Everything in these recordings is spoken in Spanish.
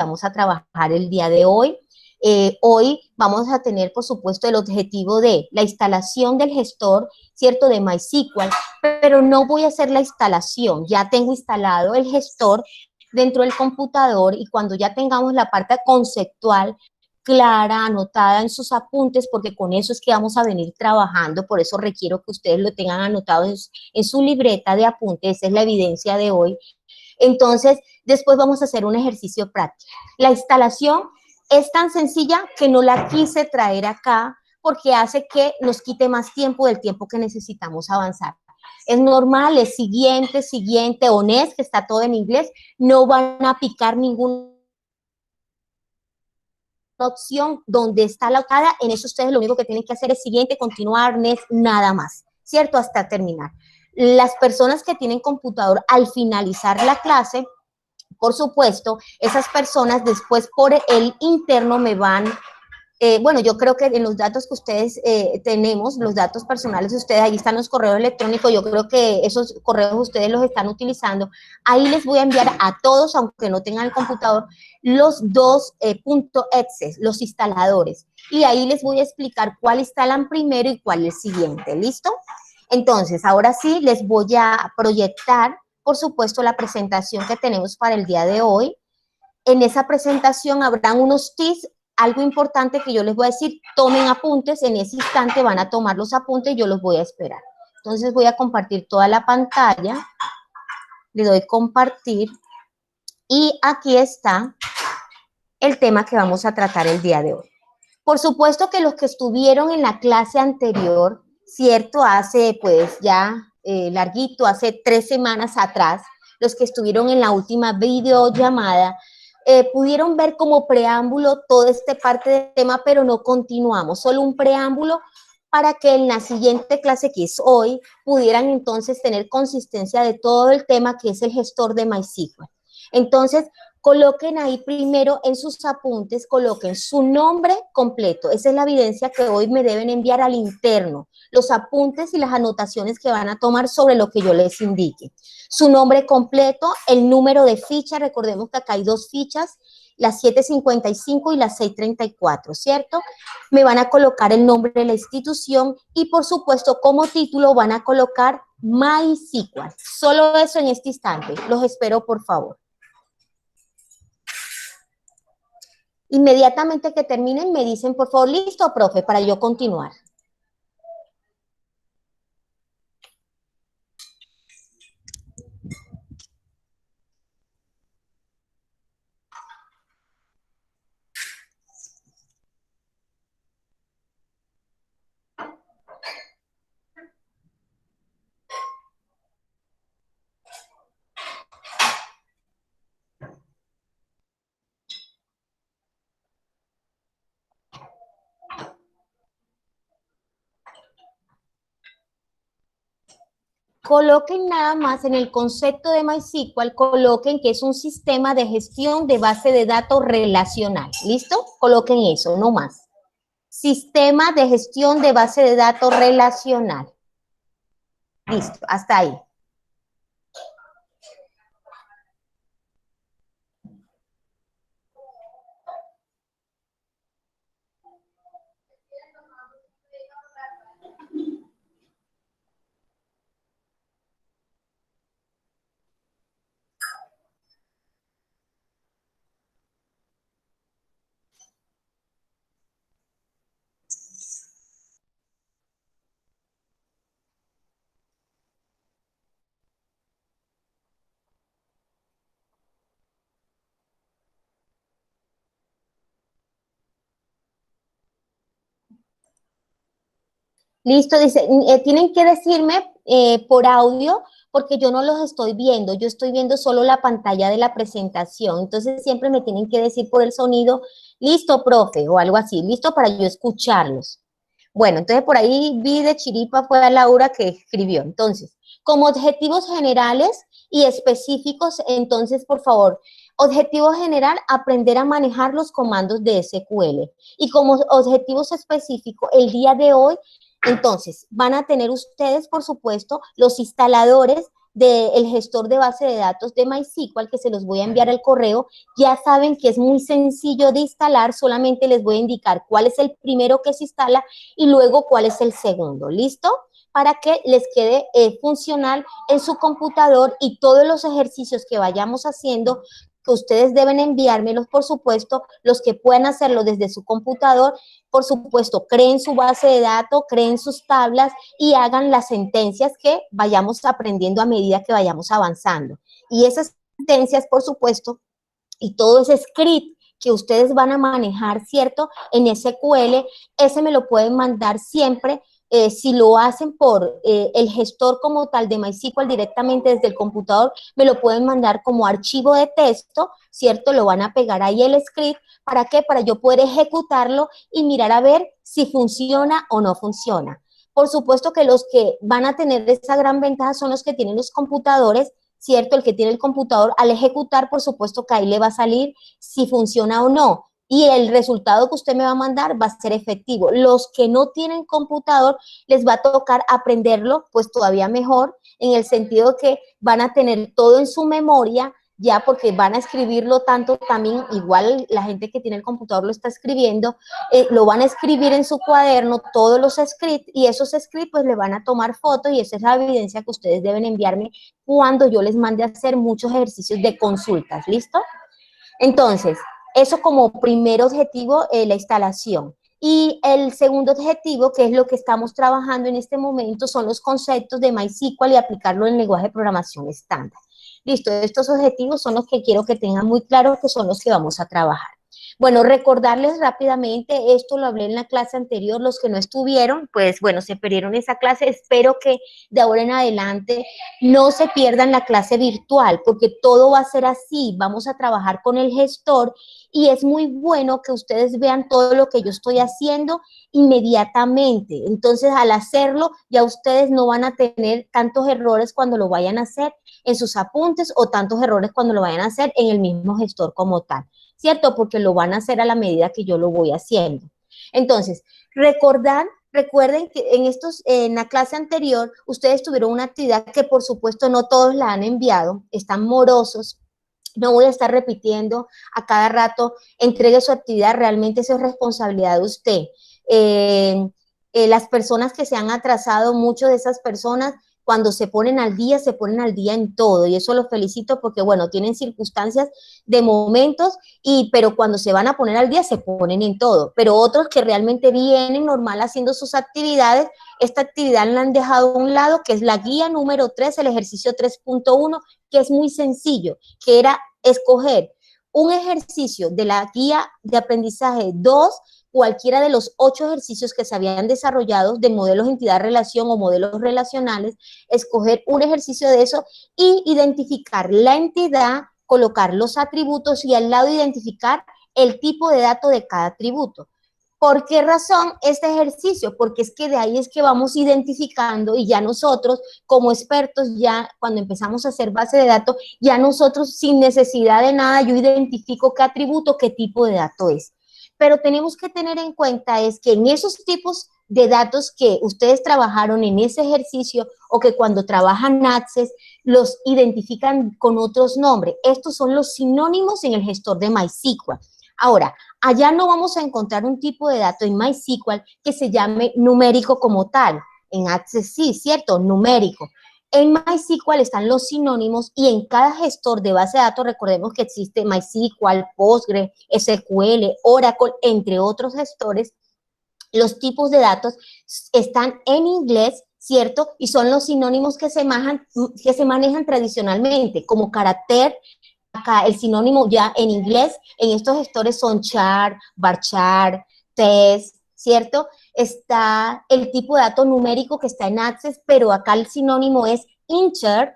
vamos a trabajar el día de hoy. Hoy vamos a tener, por supuesto, el objetivo de la instalación del gestor, ¿cierto?, de MySQL, pero no voy a hacer la instalación, ya tengo instalado el gestor dentro del computador y cuando ya tengamos la parte conceptual clara, anotada en sus apuntes, porque con eso es que vamos a venir trabajando, por eso requiero que ustedes lo tengan anotado en su libreta de apuntes, esa es la evidencia de hoy. Entonces, después vamos a hacer un ejercicio práctico. La instalación es tan sencilla que no la quise traer acá porque hace que nos quite más tiempo del tiempo que necesitamos avanzar. Es normal, es siguiente, honest, que está todo en inglés, no van a picar ninguna opción donde está la octava, en eso ustedes lo único que tienen que hacer es siguiente, continuar, next, nada más, ¿cierto? Hasta terminar. Las personas que tienen computador al finalizar la clase, por supuesto, esas personas después por el interno me van, bueno, yo creo que en los datos que ustedes tenemos, los datos personales de ustedes, ahí están los correos electrónicos, yo creo que esos correos ustedes los están utilizando, ahí les voy a enviar a todos, aunque no tengan el computador, los dos .exe, los instaladores, y ahí les voy a explicar cuál instalan primero y cuál el siguiente, ¿listo? Entonces, ahora sí, les voy a proyectar, por supuesto, la presentación que tenemos para el día de hoy. En esa presentación habrán unos tips, algo importante que yo les voy a decir, tomen apuntes, en ese instante van a tomar los apuntes y yo los voy a esperar. Entonces voy a compartir toda la pantalla, le doy compartir y aquí está el tema que vamos a tratar el día de hoy. Por supuesto que los que estuvieron en la clase anterior, ¿cierto? Hace pues ya larguito, hace 3 semanas atrás, los que estuvieron en la última videollamada, pudieron ver como preámbulo toda esta parte del tema, pero no continuamos, solo un preámbulo para que en la siguiente clase, que es hoy, pudieran entonces tener consistencia de todo el tema que es el gestor de MySQL. Entonces, coloquen ahí primero en sus apuntes, coloquen su nombre completo. Esa es la evidencia que hoy me deben enviar al interno, los apuntes y las anotaciones que van a tomar sobre lo que yo les indique. Su nombre completo, el número de ficha, recordemos que acá hay 2 fichas, las 755 y las 634, ¿cierto? Me van a colocar el nombre de la institución y, por supuesto, como título van a colocar MySQL. Solo eso en este instante. Los espero, por favor. Inmediatamente que terminen me dicen, por favor, listo, profe, para yo continuar. Coloquen nada más en el concepto de MySQL, coloquen que es un sistema de gestión de base de datos relacional. ¿Listo? Coloquen eso, no más. Sistema de gestión de base de datos relacional. Listo, hasta ahí. Listo, dice, tienen que decirme por audio porque yo no los estoy viendo, yo estoy viendo solo la pantalla de la presentación, entonces siempre me tienen que decir por el sonido, listo, profe, o algo así, listo para yo escucharlos. Bueno, entonces por ahí vi de chiripa fue a Laura que escribió. Entonces, como objetivos generales y específicos, entonces, por favor, objetivo general, aprender a manejar los comandos de SQL. Y como objetivos específicos, el día de hoy, entonces, van a tener ustedes, por supuesto, los instaladores del gestor de base de datos de MySQL, que se los voy a enviar al correo, ya saben que es muy sencillo de instalar, solamente les voy a indicar cuál es el primero que se instala y luego cuál es el segundo, ¿listo? Para que les quede funcional en su computador y todos los ejercicios que vayamos haciendo, que ustedes deben enviármelos, por supuesto, los que puedan hacerlo desde su computador, por supuesto, creen su base de datos, creen sus tablas y hagan las sentencias que vayamos aprendiendo a medida que vayamos avanzando. Y esas sentencias, por supuesto, y todo ese script que ustedes van a manejar, ¿cierto? En SQL, ese me lo pueden mandar siempre. Si lo hacen por el gestor como tal de MySQL directamente desde el computador, me lo pueden mandar como archivo de texto, ¿cierto? Lo van a pegar ahí el script. ¿Para qué? Para yo poder ejecutarlo y mirar a ver si funciona o no funciona. Por supuesto que los que van a tener esa gran ventaja son los que tienen los computadores, ¿cierto? El que tiene el computador, al ejecutar, por supuesto que ahí le va a salir si funciona o no. Y el resultado que usted me va a mandar va a ser efectivo. Los que no tienen computador, les va a tocar aprenderlo, pues todavía mejor, en el sentido que van a tener todo en su memoria, ya porque van a escribirlo tanto también, igual la gente que tiene el computador lo está escribiendo, lo van a escribir en su cuaderno, todos los scripts, y esos scripts pues le van a tomar fotos y esa es la evidencia que ustedes deben enviarme cuando yo les mande a hacer muchos ejercicios de consultas, ¿listo? Entonces, eso como primer objetivo, la instalación. Y el segundo objetivo, que es lo que estamos trabajando en este momento, son los conceptos de MySQL y aplicarlo en el lenguaje de programación estándar. Listo, estos objetivos son los que quiero que tengan muy claro que son los que vamos a trabajar. Bueno, recordarles rápidamente, esto lo hablé en la clase anterior, los que no estuvieron, pues bueno, se perdieron esa clase, espero que de ahora en adelante no se pierdan la clase virtual, porque todo va a ser así, vamos a trabajar con el gestor y es muy bueno que ustedes vean todo lo que yo estoy haciendo inmediatamente. Entonces, al hacerlo, ya ustedes no van a tener tantos errores cuando lo vayan a hacer en sus apuntes o tantos errores cuando lo vayan a hacer en el mismo gestor como tal, ¿cierto? Porque lo van a hacer a la medida que yo lo voy haciendo. Entonces, recuerden que en la clase anterior, ustedes tuvieron una actividad que por supuesto no todos la han enviado, están morosos. No voy a estar repitiendo a cada rato, entregue su actividad, realmente eso es responsabilidad de usted. Las personas que se han atrasado, muchas de esas personas, cuando se ponen al día en todo, y eso los felicito porque, bueno, tienen circunstancias de momentos, pero cuando se van a poner al día, se ponen en todo. Pero otros que realmente vienen normal haciendo sus actividades, esta actividad la han dejado a un lado, que es la guía número 3, el ejercicio 3.1, que es muy sencillo, que era escoger un ejercicio de la guía de aprendizaje 2, cualquiera de los 8 ejercicios que se habían desarrollado de modelos entidad-relación o modelos relacionales, escoger un ejercicio de eso y identificar la entidad, colocar los atributos y al lado identificar el tipo de dato de cada atributo. ¿Por qué razón este ejercicio? Porque es que de ahí es que vamos identificando y ya nosotros como expertos, ya cuando empezamos a hacer base de datos, ya nosotros sin necesidad de nada, yo identifico qué atributo, qué tipo de dato es. Pero tenemos que tener en cuenta es que en esos tipos de datos que ustedes trabajaron en ese ejercicio o que cuando trabajan Access los identifican con otros nombres. Estos son los sinónimos en el gestor de MySQL. Ahora, allá no vamos a encontrar un tipo de dato en MySQL que se llame numérico como tal. En Access sí, ¿cierto? Numérico. En MySQL están los sinónimos y en cada gestor de base de datos, recordemos que existe MySQL, Postgre, SQL, Oracle, entre otros gestores, los tipos de datos están en inglés, ¿cierto? Y son los sinónimos que se manejan tradicionalmente, como carácter. Acá el sinónimo ya en inglés, en estos gestores son char, varchar, test, ¿cierto? Está el tipo de dato numérico que está en Access, pero acá el sinónimo es integer,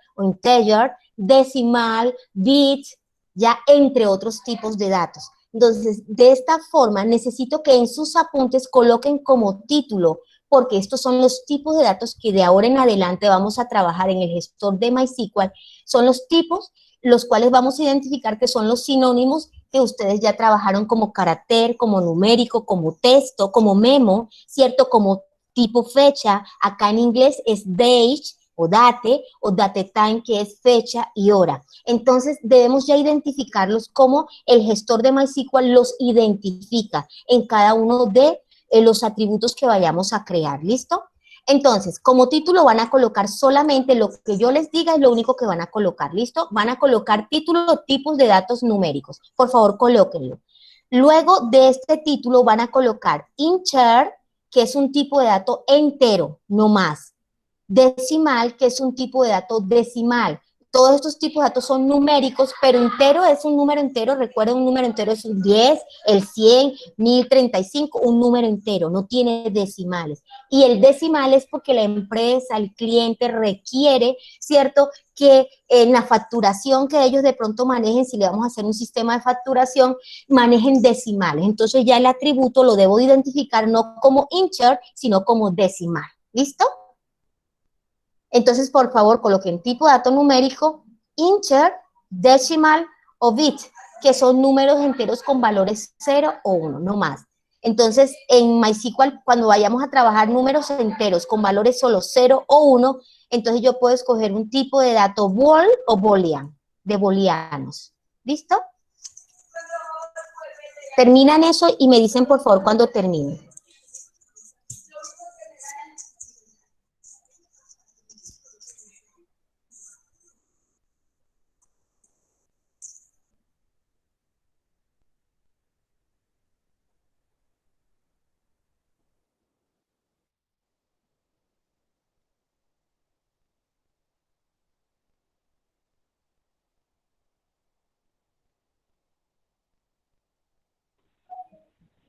decimal, bit, ya entre otros tipos de datos. Entonces, de esta forma, necesito que en sus apuntes coloquen como título, porque estos son los tipos de datos que de ahora en adelante vamos a trabajar en el gestor de MySQL, son los tipos los cuales vamos a identificar que son los sinónimos que ustedes ya trabajaron como carácter, como numérico, como texto, como memo, ¿cierto? Como tipo fecha, acá en inglés es date, o date time, que es fecha y hora. Entonces, debemos ya identificarlos como el gestor de MySQL los identifica en cada uno de los atributos que vayamos a crear, ¿listo? Entonces, como título van a colocar solamente lo que yo les diga, es lo único que van a colocar, ¿listo? Van a colocar título, tipos de datos numéricos. Por favor, colóquenlo. Luego de este título van a colocar integer, que es un tipo de dato entero, no más. Decimal, que es un tipo de dato decimal. Todos estos tipos de datos son numéricos, pero entero es un número entero. Recuerden, un número entero es un 10, el 100, 1035, un número entero, no tiene decimales. Y el decimal es porque la empresa, el cliente requiere, ¿cierto?, que en la facturación que ellos de pronto manejen, si le vamos a hacer un sistema de facturación, manejen decimales. Entonces ya el atributo lo debo identificar no como integer, sino como decimal. ¿Listo? Entonces, por favor, coloquen tipo de dato numérico, integer, decimal o bit, que son números enteros con valores 0 o 1, no más. Entonces, en MySQL, cuando vayamos a trabajar números enteros con valores solo 0 o 1, entonces yo puedo escoger un tipo de dato bool o boolean, de booleanos. ¿Listo? Terminan eso y me dicen, por favor, cuando termine.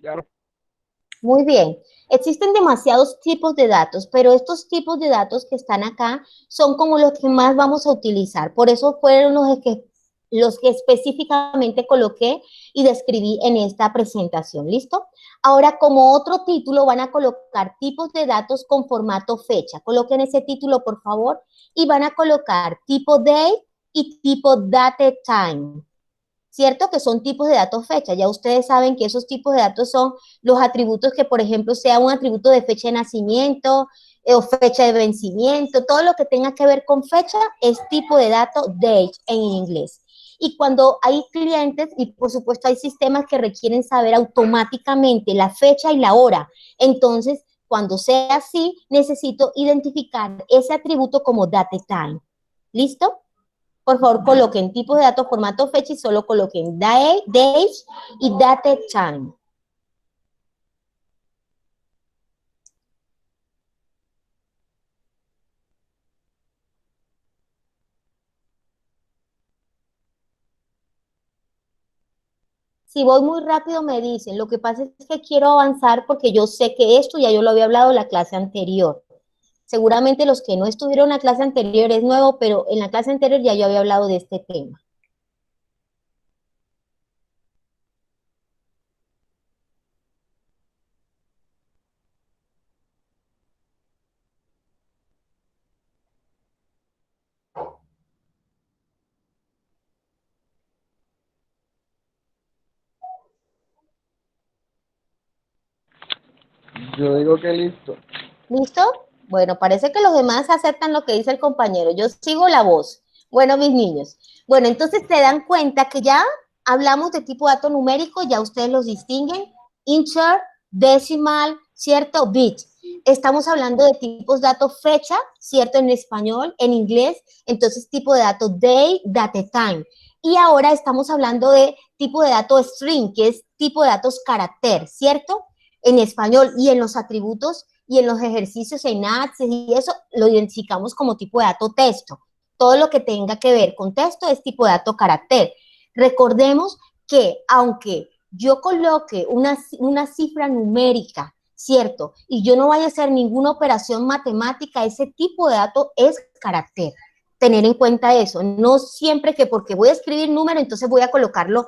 Ya no. Muy bien. Existen demasiados tipos de datos, pero estos tipos de datos que están acá son como los que más vamos a utilizar. Por eso fueron los que específicamente coloqué y describí en esta presentación. ¿Listo? Ahora, como otro título, van a colocar tipos de datos con formato fecha. Coloquen ese título, por favor, y van a colocar tipo date y tipo date time. ¿Cierto? Que son tipos de datos fecha. Ya ustedes saben que esos tipos de datos son los atributos que, por ejemplo, sea un atributo de fecha de nacimiento o fecha de vencimiento, todo lo que tenga que ver con fecha es tipo de dato date en inglés. Y cuando hay clientes, y por supuesto hay sistemas que requieren saber automáticamente la fecha y la hora, entonces, cuando sea así, necesito identificar ese atributo como date time. ¿Listo? Por favor, coloquen tipos de datos, formato, fecha y solo coloquen date y date time. Si voy muy rápido me dicen, lo que pasa es que quiero avanzar porque yo sé que esto ya yo lo había hablado en la clase anterior. Seguramente los que no estuvieron en la clase anterior es nuevo, pero en la clase anterior ya yo había hablado de este tema. Yo digo que listo. ¿Listo? Bueno, parece que los demás aceptan lo que dice el compañero. Yo sigo la voz. Bueno, mis niños. Bueno, entonces se dan cuenta que ya hablamos de tipo de dato numérico, ya ustedes los distinguen. Integer, decimal, ¿cierto? Bit. Estamos hablando de tipos de datos fecha, ¿cierto? En español, en inglés. Entonces, tipo de dato day, date time. Y ahora estamos hablando de tipo de dato string, que es tipo de datos carácter, ¿cierto? En español y en los atributos y en los ejercicios en Access y eso lo identificamos como tipo de dato texto. Todo lo que tenga que ver con texto es tipo de dato carácter. Recordemos que aunque yo coloque una cifra numérica, ¿cierto? Y yo no vaya a hacer ninguna operación matemática, ese tipo de dato es carácter. Tener en cuenta eso. No siempre que porque voy a escribir número, entonces voy a colocarlo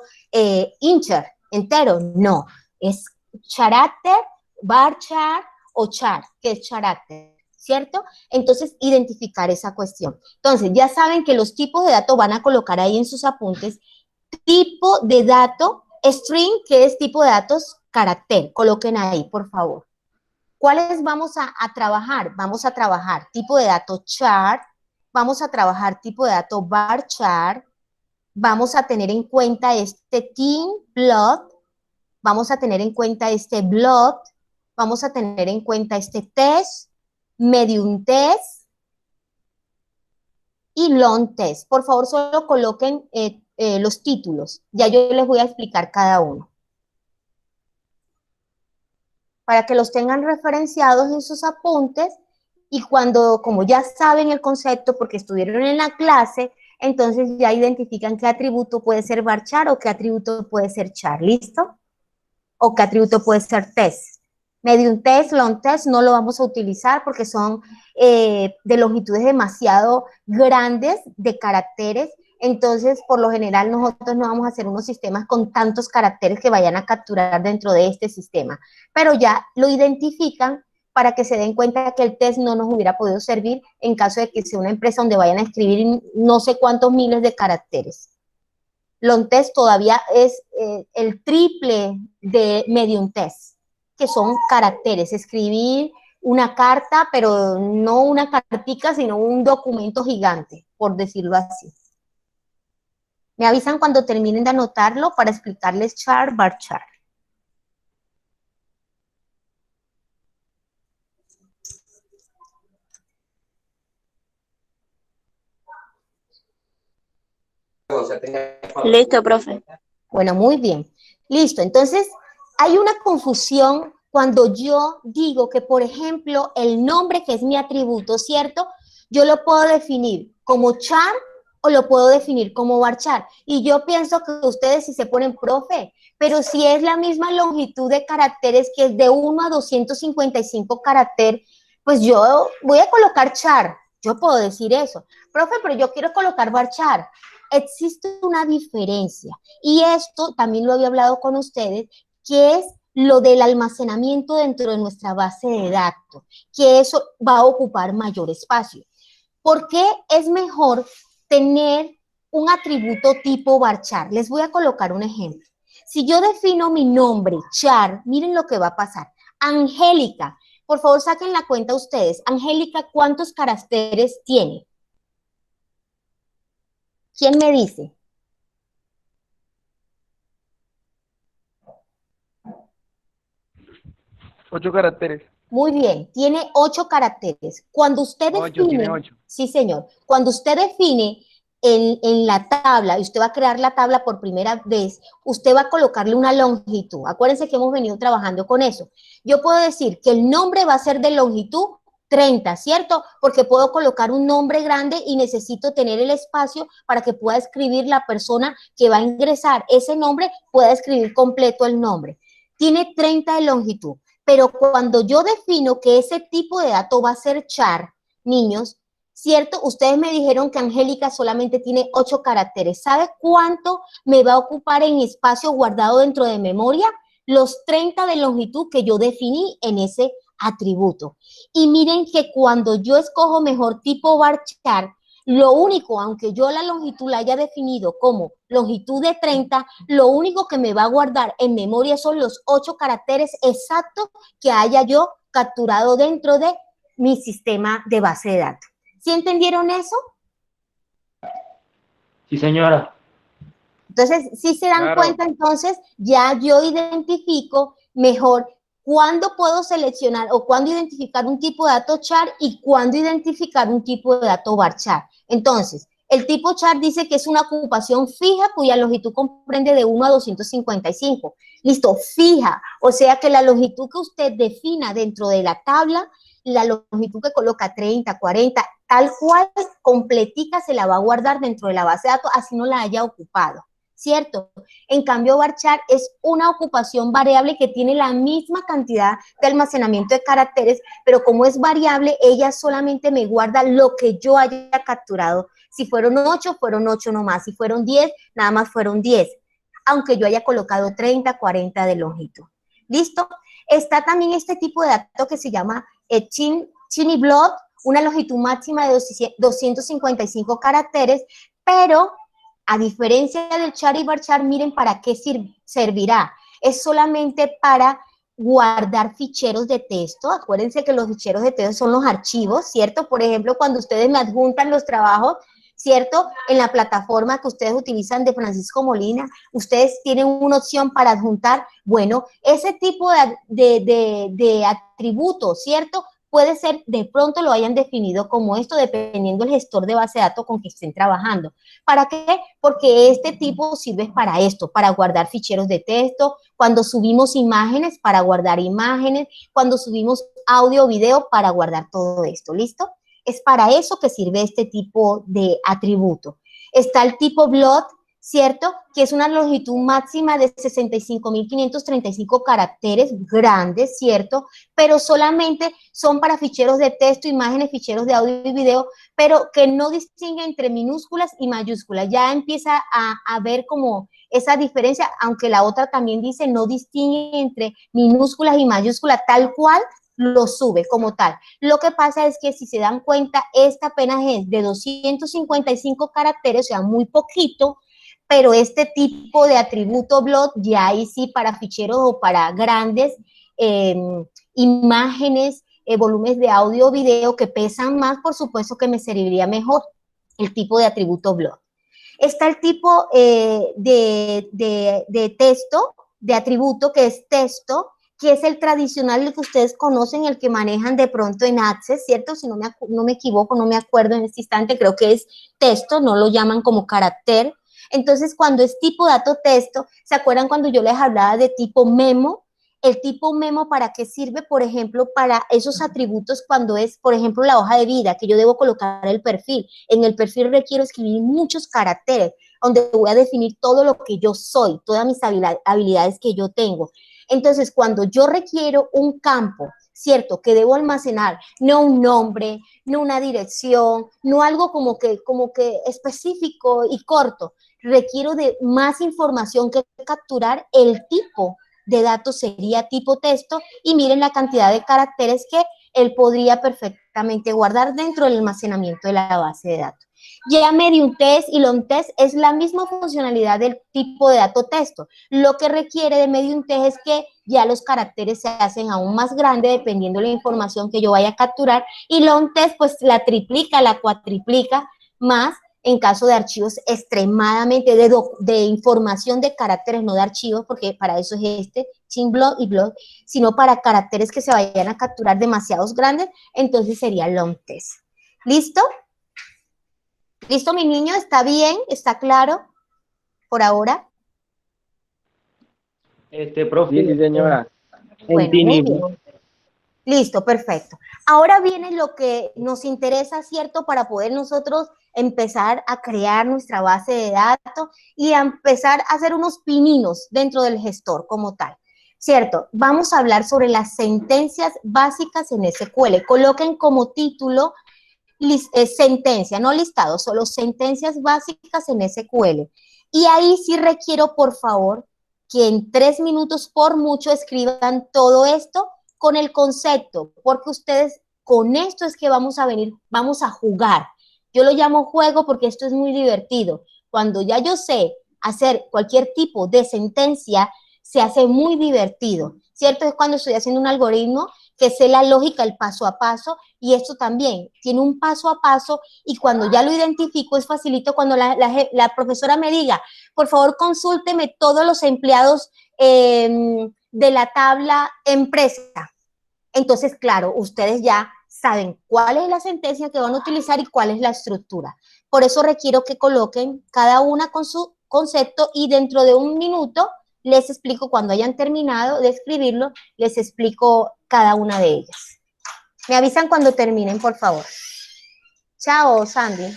integer, entero. No, es carácter, varchar o char, que es carácter, ¿cierto? Entonces, identificar esa cuestión. Entonces, ya saben que los tipos de datos van a colocar ahí en sus apuntes tipo de dato string, que es tipo de datos carácter. Coloquen ahí, por favor. ¿Cuáles vamos a trabajar? Vamos a trabajar tipo de dato char, vamos a trabajar tipo de dato varchar, vamos a tener en cuenta este team plot, vamos a tener en cuenta este blot, vamos a tener en cuenta este test, medium test y long test. Por favor, solo coloquen los títulos. Ya yo les voy a explicar cada uno, para que los tengan referenciados en sus apuntes y cuando, como ya saben el concepto porque estuvieron en la clase, entonces ya identifican qué atributo puede ser varchar o qué atributo puede ser char, ¿listo? O qué atributo puede ser test. Medium test, long test no lo vamos a utilizar porque son de longitudes demasiado grandes de caracteres. Entonces, por lo general, nosotros no vamos a hacer unos sistemas con tantos caracteres que vayan a capturar dentro de este sistema. Pero ya lo identifican para que se den cuenta que el test no nos hubiera podido servir en caso de que sea una empresa donde vayan a escribir no sé cuántos miles de caracteres. Long test todavía es el triple de medium test, que son caracteres, escribir una carta, pero no una cartica, sino un documento gigante, por decirlo así. Me avisan cuando terminen de anotarlo para explicarles char, varchar. Listo, profe. Bueno, muy bien. Listo, entonces hay una confusión cuando yo digo que, por ejemplo, el nombre, que es mi atributo, ¿cierto? Yo lo puedo definir como char o lo puedo definir como varchar. Y yo pienso que ustedes si se ponen profe, pero si es la misma longitud de caracteres, que es de 1 a 255 caracteres, pues yo voy a colocar char. Yo puedo decir eso. Profe, pero yo quiero colocar varchar. Existe una diferencia. Y esto también lo había hablado con ustedes, que es lo del almacenamiento dentro de nuestra base de datos, que eso va a ocupar mayor espacio. ¿Por qué es mejor tener un atributo tipo varchar? Les voy a colocar un ejemplo. Si yo defino mi nombre, char, miren lo que va a pasar. Angélica, por favor saquen la cuenta ustedes. Angélica, ¿cuántos caracteres tiene? ¿Quién me dice? Ocho caracteres. Muy bien, tiene 8 caracteres. Cuando usted Tiene define, 8. sí señor, cuando usted define en la tabla, y usted va a crear la tabla por primera vez, usted va a colocarle una longitud. Acuérdense que hemos venido trabajando con eso. Yo puedo decir que el nombre va a ser de longitud 30, ¿cierto? Porque puedo colocar un nombre grande y necesito tener el espacio para que pueda escribir la persona que va a ingresar ese nombre, pueda escribir completo el nombre. Tiene 30 de longitud. Pero cuando yo defino que ese tipo de dato va a ser char, niños, ¿cierto? Ustedes me dijeron que Angélica solamente tiene 8 caracteres. ¿Sabe cuánto me va a ocupar en espacio guardado dentro de memoria? Los 30 de longitud que yo definí en ese atributo. Y miren que cuando yo escojo mejor tipo varchar, lo único, aunque yo la longitud la haya definido como longitud de 30, lo único que me va a guardar en memoria son los 8 caracteres exactos que haya yo capturado dentro de mi sistema de base de datos. ¿Sí entendieron eso? Sí, señora. Entonces, si se dan cuenta, entonces ya yo identifico mejor cuándo puedo seleccionar o cuándo identificar un tipo de dato char y cuándo identificar un tipo de dato varchar. Entonces, el tipo char dice que es una ocupación fija cuya longitud comprende de 1 a 255. Listo, fija. O sea que la longitud que usted defina dentro de la tabla, la longitud que coloca 30, 40, tal cual, completica, se la va a guardar dentro de la base de datos, así no la haya ocupado. ¿Cierto? En cambio, varchar es una ocupación variable que tiene la misma cantidad de almacenamiento de caracteres, pero como es variable, ella solamente me guarda lo que yo haya capturado. Si fueron 8, fueron 8 nomás. Si fueron 10, nada más fueron 10, aunque yo haya colocado 30, 40 de longitud. ¿Listo? Está también este tipo de dato que se llama Chini Blot, una longitud máxima de 255 caracteres, pero a diferencia del char y varchar, miren para qué servirá. Es solamente para guardar ficheros de texto. Acuérdense que los ficheros de texto son los archivos, ¿cierto? Por ejemplo, cuando ustedes me adjuntan los trabajos, ¿cierto? En la plataforma que ustedes utilizan de Francisco Molina, ustedes tienen una opción para adjuntar, bueno, ese tipo de atributos, ¿cierto? Puede ser, de pronto lo hayan definido como esto, dependiendo del gestor de base de datos con que estén trabajando. ¿Para qué? Porque este tipo sirve para esto, para guardar ficheros de texto, cuando subimos imágenes, para guardar imágenes, cuando subimos audio o video, para guardar todo esto, ¿listo? Es para eso que sirve este tipo de atributo. Está el tipo block, ¿cierto? Que es una longitud máxima de 65.535 caracteres grandes, ¿cierto? Pero solamente son para ficheros de texto, imágenes, ficheros de audio y video, pero que no distingue entre minúsculas y mayúsculas. Ya empieza a ver como esa diferencia, aunque la otra también dice no distingue entre minúsculas y mayúsculas, tal cual lo sube como tal. Lo que pasa es que si se dan cuenta, esta apenas es de 255 caracteres, o sea, muy poquito, pero este tipo de atributo block ya ahí sí para ficheros o para grandes imágenes, volúmenes de audio o video que pesan más, por supuesto que me serviría mejor el tipo de atributo block. Está el tipo de texto, de atributo que es texto, que es el tradicional, el que ustedes conocen, el que manejan de pronto en Access, ¿cierto? Si no me equivoco, no me acuerdo en este instante, creo que es texto, no lo llaman como carácter. Entonces, cuando es tipo dato texto, ¿se acuerdan cuando yo les hablaba de tipo memo? El tipo memo, ¿para qué sirve? Por ejemplo, para esos atributos cuando es, por ejemplo, la hoja de vida, que yo debo colocar el perfil. En el perfil requiero escribir muchos caracteres, donde voy a definir todo lo que yo soy, todas mis habilidades que yo tengo. Entonces, cuando yo requiero un campo, ¿cierto? Que debo almacenar, no un nombre, no una dirección, no algo como que específico y corto. Requiero de más información que capturar. El tipo de datos sería tipo texto y miren la cantidad de caracteres que él podría perfectamente guardar dentro del almacenamiento de la base de datos. Ya medium test y long test es la misma funcionalidad del tipo de dato texto. Lo que requiere de medium test es que ya los caracteres se hacen aún más grandes dependiendo de la información que yo vaya a capturar, y long test pues la triplica, la cuatriplica más en caso de archivos extremadamente de información de caracteres, no de archivos, porque para eso es este, sin block y block, sino para caracteres que se vayan a capturar demasiados grandes, entonces sería long test. ¿Listo? ¿Listo, mi niño? ¿Está bien? ¿Está claro por ahora? Profe, Sí, señora. Bueno, muy entendí. bien. Listo, perfecto. Ahora viene lo que nos interesa, ¿cierto? Para poder nosotros empezar a crear nuestra base de datos y a empezar a hacer unos pininos dentro del gestor como tal. ¿Cierto? Vamos a hablar sobre las sentencias básicas en SQL. Coloquen como título sentencia, no listado, solo sentencias básicas en SQL. Y ahí sí requiero, por favor, que en 3 minutos por mucho escriban todo esto con el concepto, porque ustedes con esto es que vamos a venir, vamos a jugar. Yo lo llamo juego porque esto es muy divertido. Cuando ya yo sé hacer cualquier tipo de sentencia, se hace muy divertido, ¿cierto? Es cuando estoy haciendo un algoritmo que sé la lógica, el paso a paso, y esto también tiene un paso a paso, y cuando ya lo identifico es facilito cuando la profesora me diga, por favor consúlteme todos los empleados de la tabla empresa. Entonces, claro, ustedes ya saben cuál es la sentencia que van a utilizar y cuál es la estructura. Por eso requiero que coloquen cada una con su concepto, y dentro de un minuto les explico, cuando hayan terminado de escribirlo, les explico cada una de ellas. Me avisan cuando terminen, por favor. Chao, Sandy.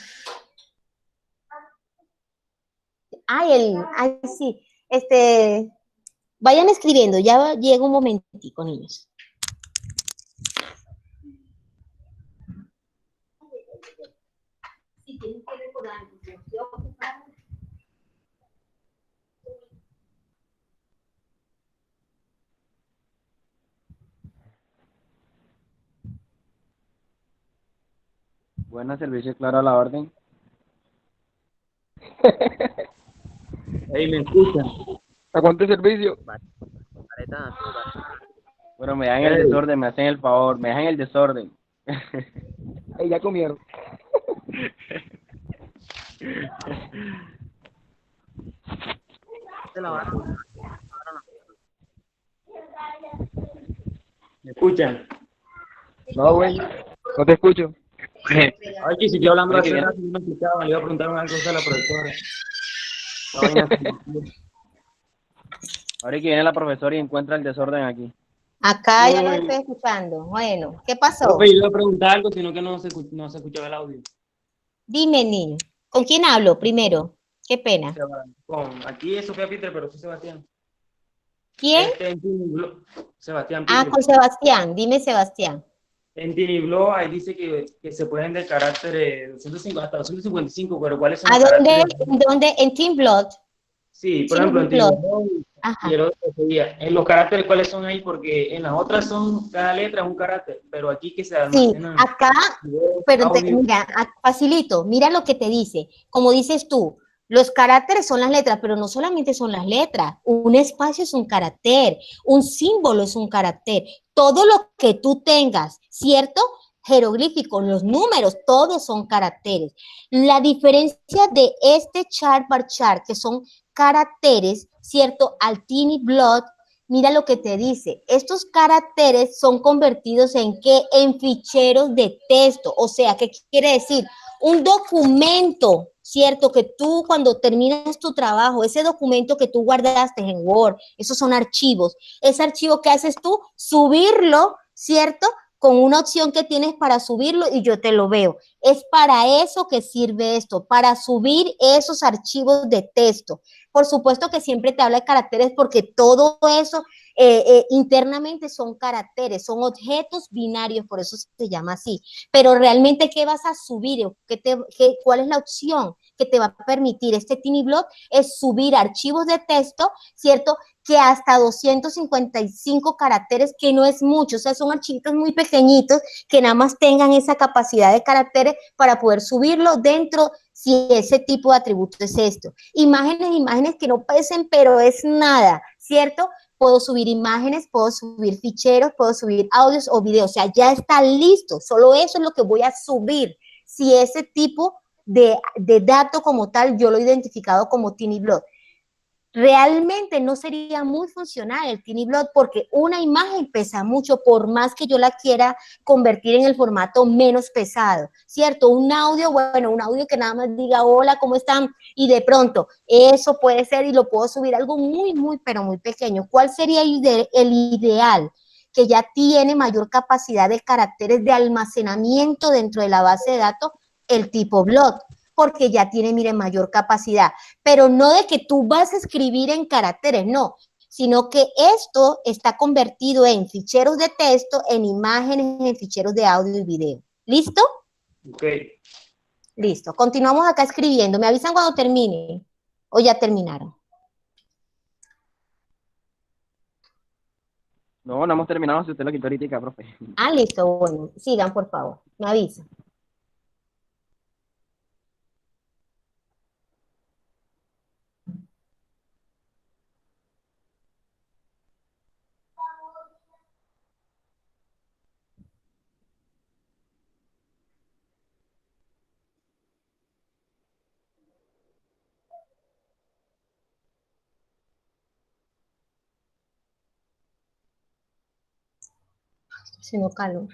Ay, sí. Vayan escribiendo, ya llega un momentico, niños. Si tienen que recordar, Buena, servicio claro a la orden. Ahí me escuchan. ¿A cuánto es servicio? Bueno, me dan el Ey, desorden, me hacen el favor, me dejan el desorden. ey, ya comieron. ¿Me escuchan? No, güey, no te escucho. Ay, que si estoy hablando Ahora que hace viene, rato y no me explicaban, le iba a preguntar una cosa a la profesora. Esta vaina ahora que viene la profesora y encuentra el desorden aquí. Acá ya lo Uy, estoy escuchando. Bueno, ¿qué pasó? profe, yo le iba a preguntar algo, sino que no se escuchaba el audio. Dime, niño. ¿Con quién hablo primero? Qué pena. Aquí es Sofía Pitre, pero soy Sebastián. ¿Quién? En Tiniblo, Sebastián Ah, Pitre. con Sebastián. Dime, Sebastián. En Tiniblo ahí dice que se pueden de carácter 250, hasta 255, pero ¿cuáles son ¿A los dónde? caracteres? ¿En dónde? En Team Blood. Sí, por ejemplo, Team en Blood. Tiniblo y Ajá. el otro sería, en los caracteres, ¿cuáles son ahí? Porque en las otras son, cada letra es un carácter, pero aquí que se Sí, almacenan acá, video, pero audio. mira, facilito, mira lo que te dice. Como dices tú, los caracteres son las letras, pero no solamente son las letras. Un espacio es un carácter, un símbolo es un carácter. Todo lo que tú tengas, ¿cierto? Jeroglíficos, los números, todos son caracteres. La diferencia de este chart bar chart, que son caracteres, ¿cierto? Al Tiny Blood, mira lo que te dice. Estos caracteres son convertidos en qué? En ficheros de texto. O sea, ¿qué quiere decir? Un documento, ¿cierto? Que tú cuando terminas tu trabajo, ese documento que tú guardaste en Word, esos son archivos. Ese archivo que haces tú, subirlo, ¿cierto? Con una opción que tienes para subirlo y yo te lo veo. Es para eso que sirve esto, para subir esos archivos de texto. Por supuesto que siempre te habla de caracteres porque todo eso internamente son caracteres, son objetos binarios, por eso se llama así. Pero realmente, ¿qué vas a subir? ¿Cuál es la opción que te va a permitir este TinyBlock? Es subir archivos de texto, ¿cierto? Que hasta 255 caracteres, que no es mucho, o sea, son archivitos muy pequeñitos que nada más tengan esa capacidad de caracteres para poder subirlo dentro, si ese tipo de atributo es esto. Imágenes que no pesen, pero es nada, ¿cierto? Puedo subir imágenes, puedo subir ficheros, puedo subir audios o videos, o sea, ya está listo, solo eso es lo que voy a subir. Si ese tipo de dato como tal, yo lo he identificado como TinyBlock. Realmente no sería muy funcional el TinyBlock porque una imagen pesa mucho, por más que yo la quiera convertir en el formato menos pesado, ¿cierto? Un audio, bueno, un audio que nada más diga hola, ¿cómo están? Y de pronto, eso puede ser y lo puedo subir algo muy, pero muy pequeño. ¿Cuál sería el ideal? Que ya tiene mayor capacidad de caracteres de almacenamiento dentro de la base de datos, el tipo blog, porque ya tiene, miren, mayor capacidad, pero no de que tú vas a escribir en caracteres, no, sino que esto está convertido en ficheros de texto, en imágenes, en ficheros de audio y video. ¿Listo? Ok. Listo. Continuamos acá escribiendo. Me avisan cuando termine o ya terminaron. No, no hemos terminado si usted lo quitó ahorita, profe. Ah, listo. Bueno, sigan, por favor. Me avisan. Si no, calor.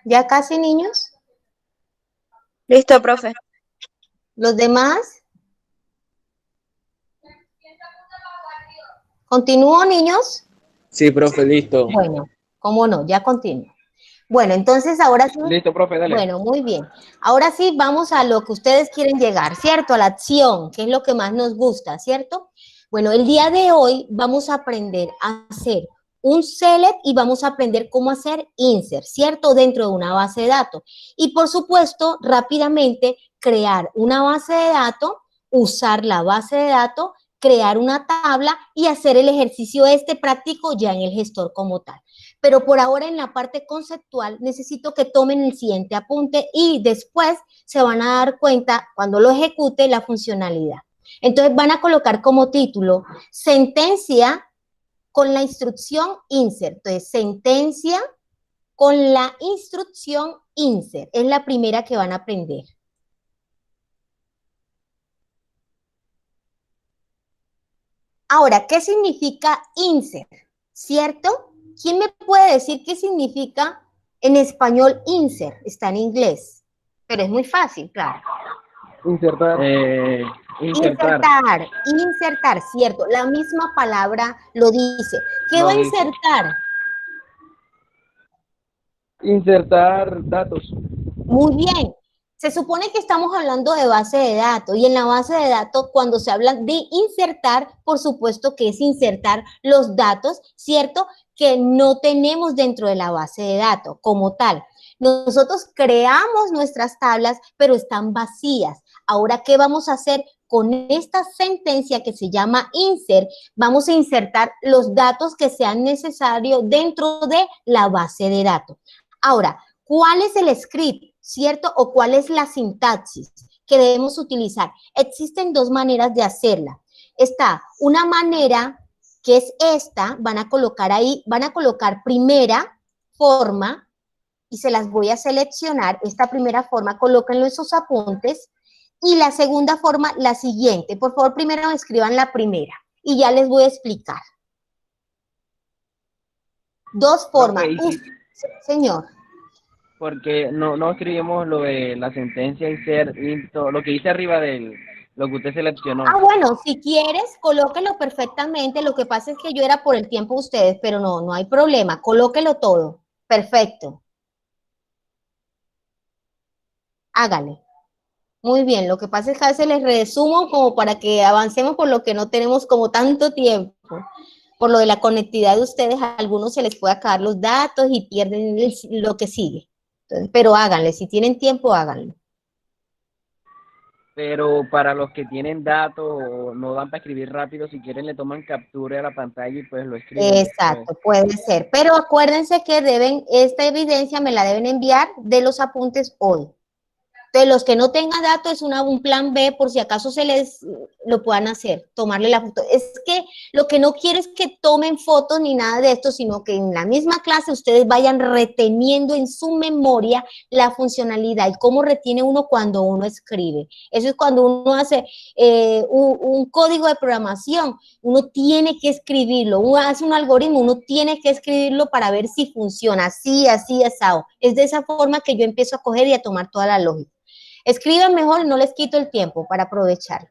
¿Ya casi, niños? Listo, profe. ¿Los demás? ¿Continúo, niños? Sí, profe, listo. Bueno, cómo no, ya continúo. Bueno, entonces ahora sí, Listo, profe, dale. bueno, muy bien. Ahora sí vamos a lo que ustedes quieren llegar, ¿cierto? A la acción, que es lo que más nos gusta, ¿cierto? Bueno, el día de hoy vamos a aprender a hacer un select y vamos a aprender cómo hacer insert, ¿cierto? Dentro de una base de datos. Y por supuesto, rápidamente crear una base de datos, usar la base de datos, crear una tabla y hacer el ejercicio este práctico ya en el gestor como tal. Pero por ahora en la parte conceptual necesito que tomen el siguiente apunte y después se van a dar cuenta cuando lo ejecute la funcionalidad. Entonces van a colocar como título sentencia con la instrucción insert. Entonces, sentencia con la instrucción insert. Es la primera que van a aprender. Ahora, ¿qué significa insert? ¿Cierto? ¿Quién me puede decir qué significa en español insert? Está en inglés, pero es muy fácil, claro. Insertar. Insertar. Insertar, cierto. La misma palabra lo dice. ¿Qué va Lo a dice. insertar? Insertar datos. Muy bien. Se supone que estamos hablando de base de datos y en la base de datos cuando se habla de insertar, por supuesto que es insertar los datos, ¿cierto? Que no tenemos dentro de la base de datos como tal. Nosotros creamos nuestras tablas, pero están vacías. Ahora, ¿qué vamos a hacer? Con esta sentencia que se llama insert, vamos a insertar los datos que sean necesarios dentro de la base de datos. Ahora, ¿cuál es el script, cierto? ¿O cuál es la sintaxis que debemos utilizar? Existen dos maneras de hacerla. Está una manera que es esta, van a colocar ahí, van a colocar primera forma y se las voy a seleccionar. Esta primera forma, colóquenlo en sus apuntes. Y la segunda forma, la siguiente. Por favor, primero escriban la primera y ya les voy a explicar. Dos formas. Profe, Señor. porque no escribimos lo de la sentencia insert, lo que dice arriba de lo que usted seleccionó. Ah, bueno, si quieres, colóquelo perfectamente. Lo que pasa es que yo era por el tiempo de ustedes, pero no, no hay problema. Colóquelo todo. Perfecto. Hágale. Muy bien. Lo que pasa es que a veces les resumo como para que avancemos por lo que no tenemos como tanto tiempo. Por lo de la conectividad de ustedes, a algunos se les puede acabar los datos y pierden lo que sigue. Entonces, pero háganle. Si tienen tiempo, háganlo. Pero para los que tienen datos o no dan para escribir rápido, si quieren le toman captura a la pantalla y pues lo escriben después. Exacto, puede ser. Pero acuérdense que esta evidencia me la deben enviar de los apuntes hoy. Entonces, los que no tengan datos es un plan B por si acaso se les lo puedan hacer, tomarle la foto. Es que lo que no quiero es que tomen fotos ni nada de esto, sino que en la misma clase ustedes vayan reteniendo en su memoria la funcionalidad y cómo retiene uno cuando uno escribe. Eso es cuando uno hace un código de programación, uno tiene que escribirlo, uno hace un algoritmo, uno tiene que escribirlo para ver si funciona, así, así, asado. Es de esa forma que yo empiezo a coger y a tomar toda la lógica. Escriban mejor, no les quito el tiempo para aprovechar.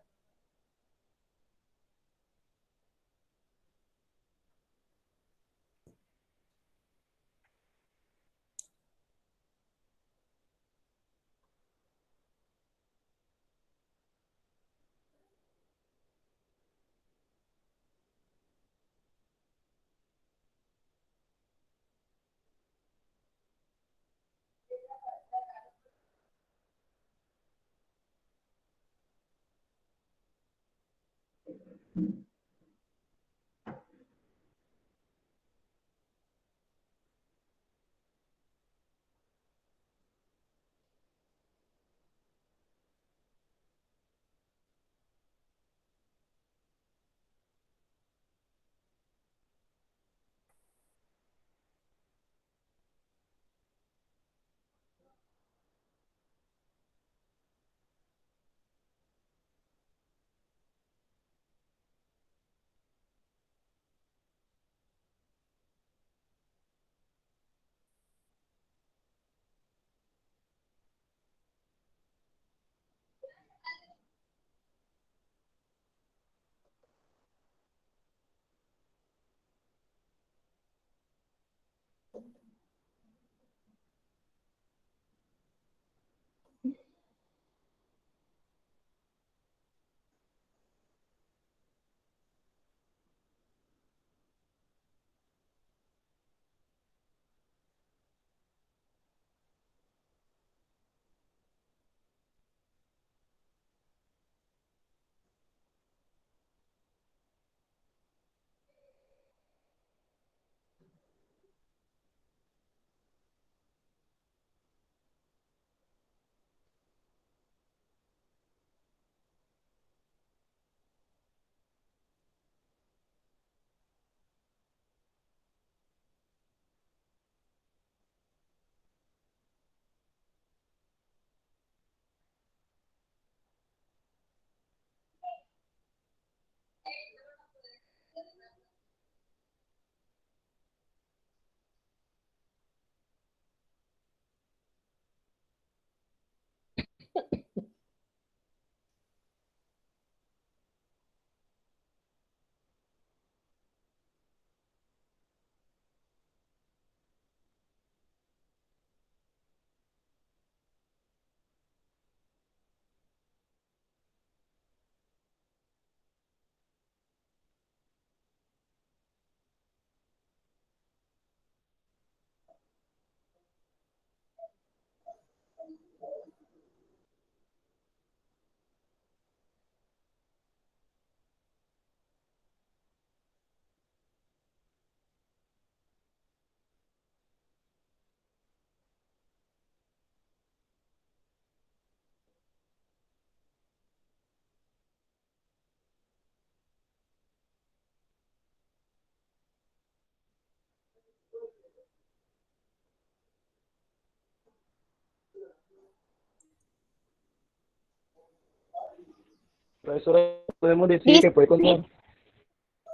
Profesora, podemos decir que puede continuar.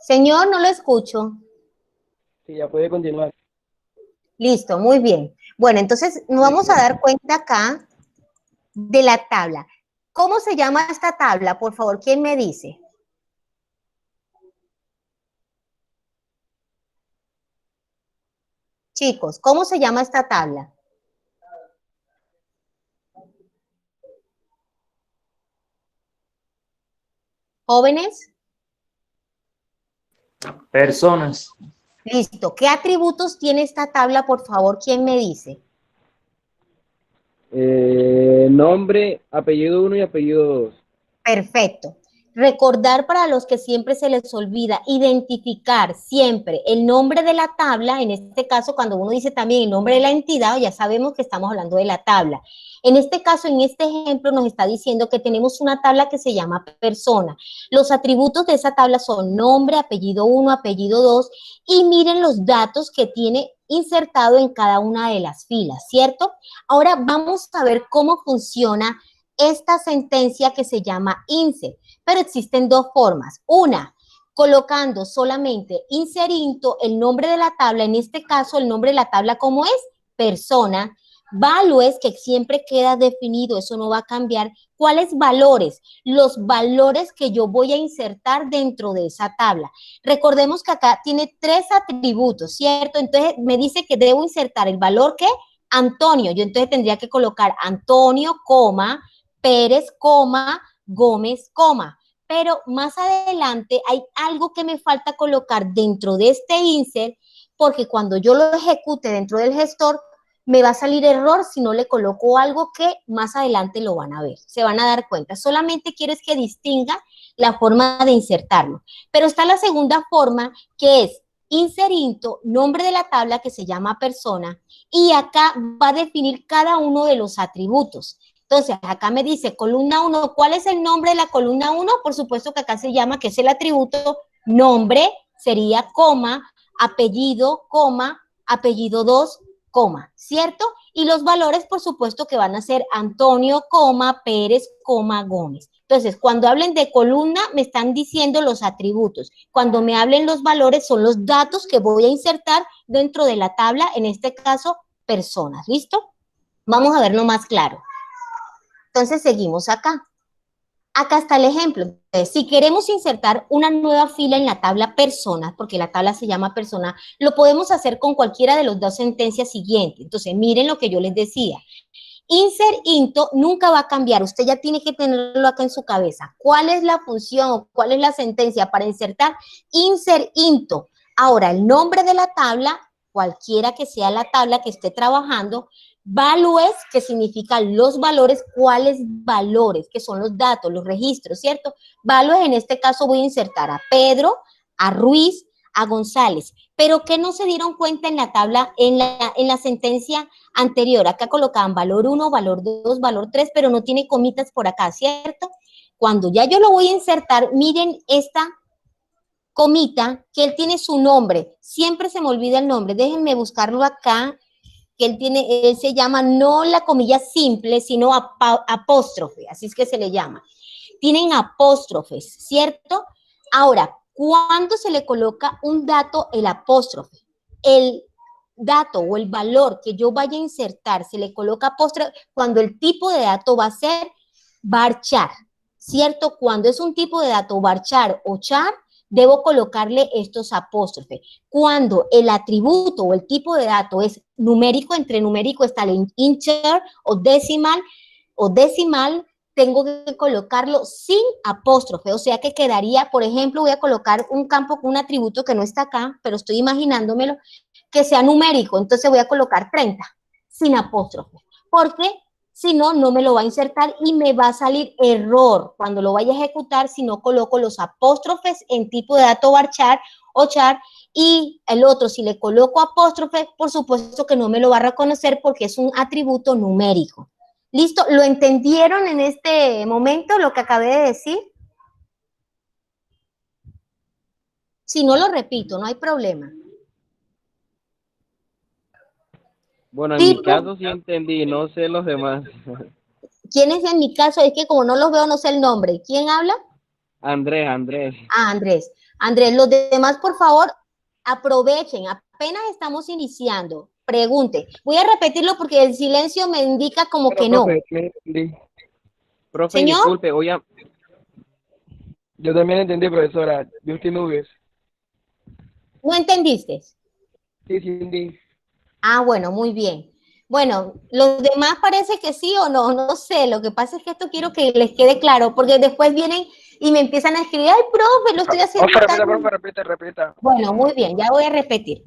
Señor, no lo escucho. Sí, ya puede continuar. Listo, muy bien. Bueno, entonces nos vamos a dar cuenta acá de la tabla. ¿Cómo se llama esta tabla? Por favor, ¿quién me dice? Chicos, ¿cómo se llama esta tabla? ¿Jóvenes? Personas. Listo. ¿Qué atributos tiene esta tabla, por favor? ¿Quién me dice? Nombre, apellido 1 y apellido 2. Perfecto. Recordar para los que siempre se les olvida, identificar siempre el nombre de la tabla, en este caso cuando uno dice también el nombre de la entidad, ya sabemos que estamos hablando de la tabla. En este caso, en este ejemplo nos está diciendo que tenemos una tabla que se llama persona. Los atributos de esa tabla son nombre, apellido 1, apellido 2 y miren los datos que tiene insertado en cada una de las filas, ¿cierto? Ahora vamos a ver cómo funciona esta sentencia que se llama insert, pero existen dos formas. Una, colocando solamente inserinto el nombre de la tabla, en este caso el nombre de la tabla como es persona, values que siempre queda definido, eso no va a cambiar. ¿Cuáles valores? Los valores que yo voy a insertar dentro de esa tabla. Recordemos que acá tiene 3 atributos, ¿cierto? Entonces me dice que debo insertar el valor que Antonio, yo entonces tendría que colocar Antonio, coma, Pérez, coma, Gómez, coma. Pero más adelante hay algo que me falta colocar dentro de este insert, porque cuando yo lo ejecute dentro del gestor, me va a salir error si no le coloco algo que más adelante lo van a ver, se van a dar cuenta. Solamente quiero es que distinga la forma de insertarlo. Pero está la segunda forma, que es inserinto, nombre de la tabla que se llama persona, y acá va a definir cada uno de los atributos. Entonces, acá me dice columna 1, ¿cuál es el nombre de la columna 1? Por supuesto que acá se llama, que es el atributo nombre, sería coma, apellido, coma, apellido 2, coma, ¿cierto? Y los valores, por supuesto, que van a ser Antonio, coma, Pérez, coma, Gómez. Entonces, cuando hablen de columna, me están diciendo los atributos. Cuando me hablen los valores, son los datos que voy a insertar dentro de la tabla, en este caso, personas, ¿listo? Vamos a verlo más claro. Entonces seguimos acá. Acá está el ejemplo. Entonces, si queremos insertar una nueva fila en la tabla personas, porque la tabla se llama persona, lo podemos hacer con cualquiera de las dos sentencias siguientes. Entonces, miren lo que yo les decía. Insert into nunca va a cambiar. Usted ya tiene que tenerlo acá en su cabeza. ¿Cuál es la función o cuál es la sentencia para insertar? Insert into. Ahora, el nombre de la tabla, cualquiera que sea la tabla que esté trabajando, values, que significa los valores, ¿cuáles valores? Que son los datos, los registros, ¿cierto? Values, en este caso voy a insertar a Pedro, a Ruiz, a González. Pero ¿qué no se dieron cuenta en la tabla, en la sentencia anterior? Acá colocaban valor 1, valor 2, valor 3, pero no tiene comitas por acá, ¿cierto? Cuando ya yo lo voy a insertar, miren esta comita, que él tiene su nombre. Siempre se me olvida el nombre. Déjenme buscarlo acá, que él se llama no la comilla simple, sino apóstrofe, así es que se le llama. Tienen apóstrofes, ¿cierto? Ahora, ¿cuándo se le coloca un dato el apóstrofe? El dato o el valor que yo vaya a insertar, se le coloca apóstrofe cuando el tipo de dato va a ser varchar, ¿cierto? Cuando es un tipo de dato varchar o char, debo colocarle estos apóstrofes. Cuando el atributo o el tipo de dato es numérico, entre numérico está el integer o decimal, tengo que colocarlo sin apóstrofe, o sea que quedaría, por ejemplo, voy a colocar un campo con un atributo que no está acá, pero estoy imaginándomelo, que sea numérico, entonces voy a colocar 30, sin apóstrofe, porque Si no, no me lo va a insertar y me va a salir error cuando lo vaya a ejecutar si no coloco los apóstrofes en tipo de dato varchar o char, y el otro, si le coloco apóstrofe, por supuesto que no me lo va a reconocer porque es un atributo numérico. ¿Listo? ¿Lo entendieron en este momento lo que acabé de decir? Si no, lo repito, no hay problema. Bueno, en mi caso sí entendí, no sé los demás. ¿Quién es en mi caso? Es que como no los veo, no sé el nombre. ¿Quién habla? Andrés. Ah, Andrés. Andrés, los demás, por favor, aprovechen. Apenas estamos iniciando. Pregunte. Voy a repetirlo porque el silencio me indica como Pero, que no. profe, me entendí. Profe, Señor, disculpe, Yo también entendí, profesora. Justin Nubes. ¿no entendiste? Sí, sí, entendí. Ah, bueno, muy bien. Bueno, los demás parece que sí o no, no sé. Lo que pasa es que esto quiero que les quede claro, porque después vienen y me empiezan a escribir, ay, profe, lo estoy haciendo Profe, tan... repita, profe, repita, repita. Bueno, muy bien, ya voy a repetir.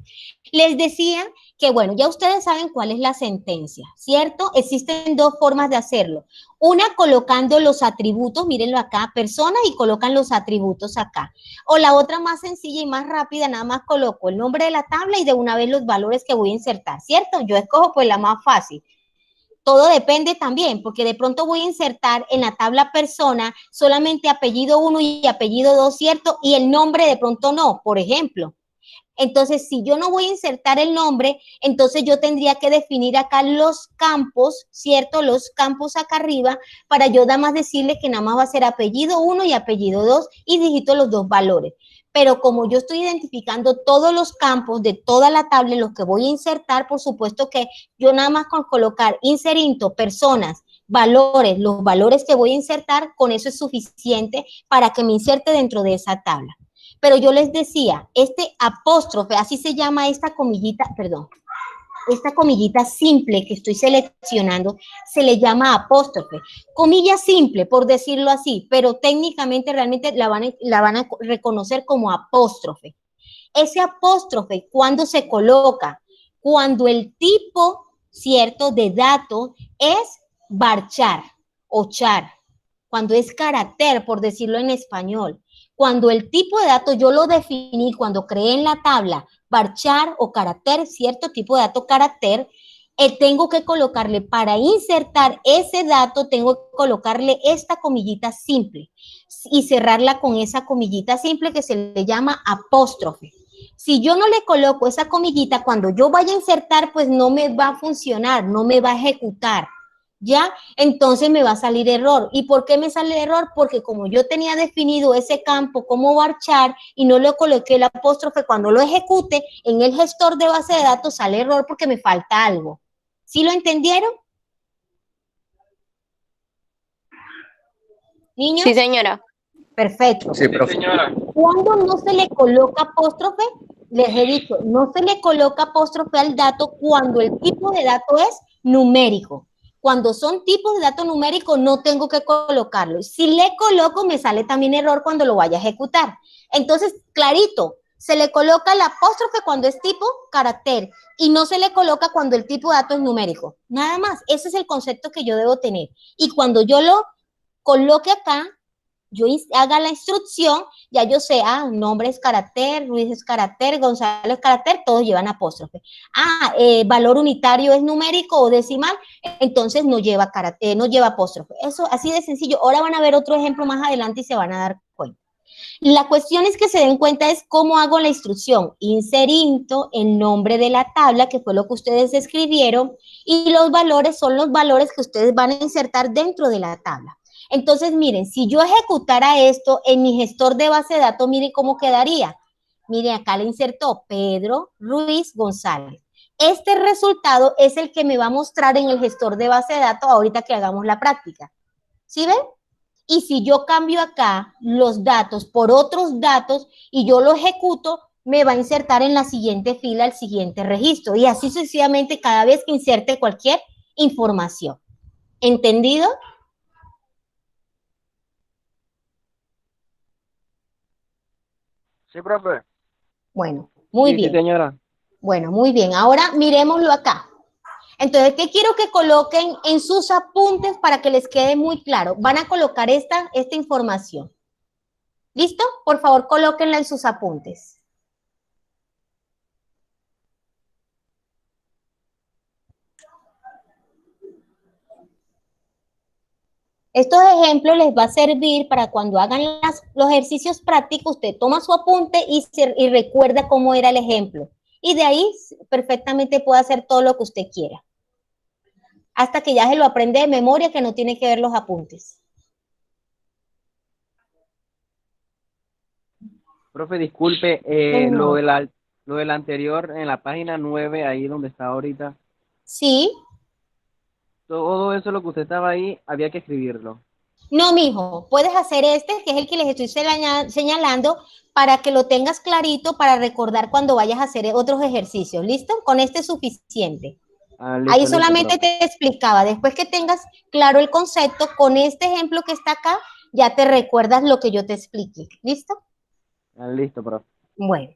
Les decía que, bueno, ya ustedes saben cuál es la sentencia, ¿cierto? Existen dos formas de hacerlo. Una colocando los atributos, mírenlo acá, persona, y colocan los atributos acá. O la otra más sencilla y más rápida, nada más coloco el nombre de la tabla y de una vez los valores que voy a insertar, ¿cierto? Yo escojo pues la más fácil. Todo depende también, porque de pronto voy a insertar en la tabla persona solamente apellido 1 y apellido 2, ¿cierto? Y el nombre de pronto no, por ejemplo. Entonces, si yo no voy a insertar el nombre, entonces yo tendría que definir acá los campos, ¿cierto? Los campos acá arriba, para yo nada más decirle que nada más va a ser apellido 1 y apellido 2 y digito los dos valores. Pero como yo estoy identificando todos los campos de toda la tabla en los que voy a insertar, por supuesto que yo nada más con colocar inserinto, personas, valores, los valores que voy a insertar, con eso es suficiente para que me inserte dentro de esa tabla. Pero yo les decía, este apóstrofe, así se llama esta comillita, perdón, esta comillita simple que estoy seleccionando, se le llama apóstrofe. Comilla simple, por decirlo así, pero técnicamente realmente la van a reconocer como apóstrofe. Ese apóstrofe, ¿cuándo se coloca? Cuando el tipo, ¿cierto?, de dato es varchar o char, cuando es carácter, por decirlo en español. Cuando el tipo de dato yo lo definí, cuando creé en la tabla varchar o carácter, cierto tipo de dato carácter, tengo que colocarle, para insertar ese dato, tengo que colocarle esta comillita simple y cerrarla con esa comillita simple que se le llama apóstrofe. Si yo no le coloco esa comillita, cuando yo vaya a insertar, pues no me va a funcionar, no me va a ejecutar. ¿Ya? Entonces me va a salir error. ¿Y por qué me sale error? Porque como yo tenía definido ese campo como varchar y no le coloqué el apóstrofe, cuando lo ejecute en el gestor de base de datos sale error porque me falta algo. ¿Sí lo entendieron? ¿Niños? Sí, señora. Perfecto. Sí, profe. Cuando no se le coloca apóstrofe, les he dicho, no se le coloca apóstrofe al dato cuando el tipo de dato es numérico. Cuando son tipos de dato numérico, no tengo que colocarlo. Si le coloco, me sale también error cuando lo vaya a ejecutar. Entonces, clarito, se le coloca el apóstrofe cuando es tipo carácter y no se le coloca cuando el tipo de dato es numérico. Nada más, ese es el concepto que yo debo tener. Y cuando yo lo coloque acá, yo haga la instrucción, ya yo sé, nombre es carácter, Ruiz es carácter, Gonzalo es carácter, todos llevan apóstrofe. Valor unitario es numérico o decimal, entonces no lleva carácter, no lleva apóstrofe. Eso así de sencillo. Ahora van a ver otro ejemplo más adelante y se van a dar cuenta. La cuestión es que se den cuenta es cómo hago la instrucción. Inserinto el nombre de la tabla, que fue lo que ustedes escribieron, y los valores son los valores que ustedes van a insertar dentro de la tabla. Entonces, miren, si yo ejecutara esto en mi gestor de base de datos, miren cómo quedaría. Miren, acá le insertó Pedro Ruiz González. Este resultado es el que me va a mostrar en el gestor de base de datos ahorita que hagamos la práctica. ¿Sí ven? Y si yo cambio acá los datos por otros datos y yo lo ejecuto, me va a insertar en la siguiente fila el siguiente registro. Y así sucesivamente cada vez que inserte cualquier información. ¿Entendido? Sí, profe. Bueno, muy Sí, sí, bien. señora. Bueno, muy bien. Ahora miremoslo acá. Entonces, ¿qué quiero que coloquen en sus apuntes para que les quede muy claro? Van a colocar esta información. ¿Listo? Por favor, colóquenla en sus apuntes. Estos ejemplos les va a servir para cuando hagan los ejercicios prácticos, usted toma su apunte y recuerda cómo era el ejemplo. Y de ahí perfectamente puede hacer todo lo que usted quiera. Hasta que ya se lo aprende de memoria, que no tiene que ver los apuntes. Profe, disculpe, No. lo del anterior, en la página 9 ahí donde está ahorita, Sí. todo eso lo que usted estaba ahí, había que escribirlo. No, mijo, puedes hacer este, que es el que les estoy señalando, para que lo tengas clarito para recordar cuando vayas a hacer otros ejercicios. ¿Listo? Con este es suficiente. Ah, Ahí listo, listo, solamente profe. te explicaba. Después que tengas claro el concepto, con este ejemplo que está acá, ya te recuerdas lo que yo te expliqué. ¿Listo? Ah, listo, profe. Bueno.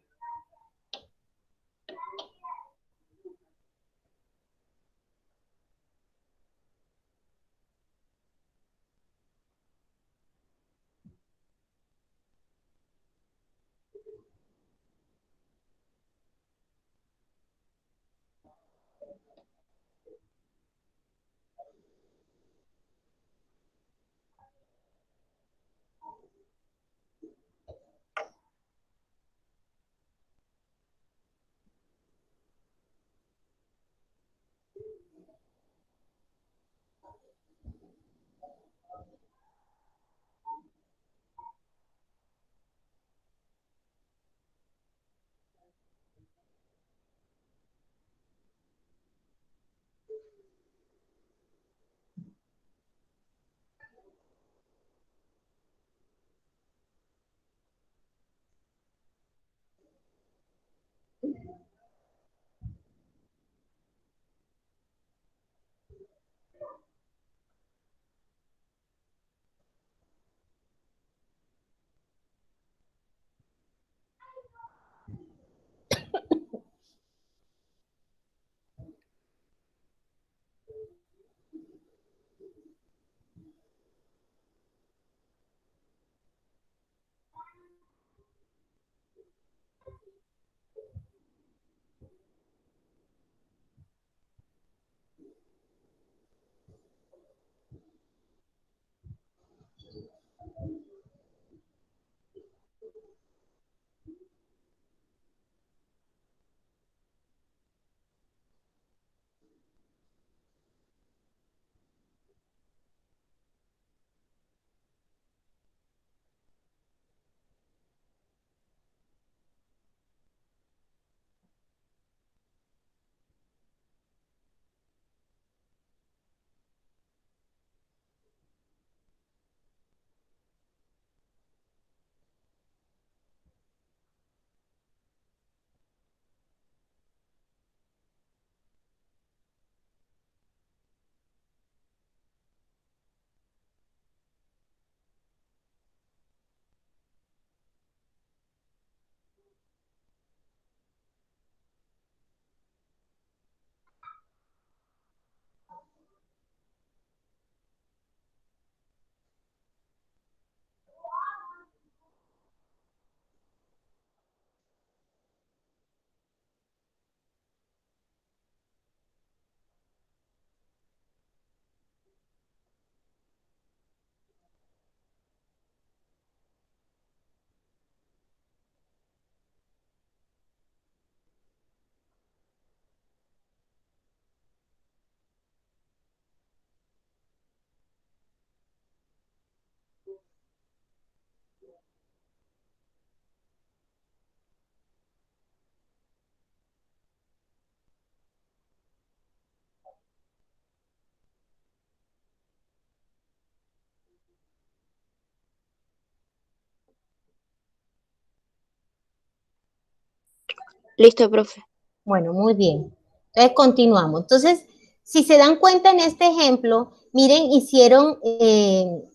Listo, profe. Bueno, muy bien. Entonces, continuamos. Entonces, si se dan cuenta en este ejemplo, Miren, hicieron,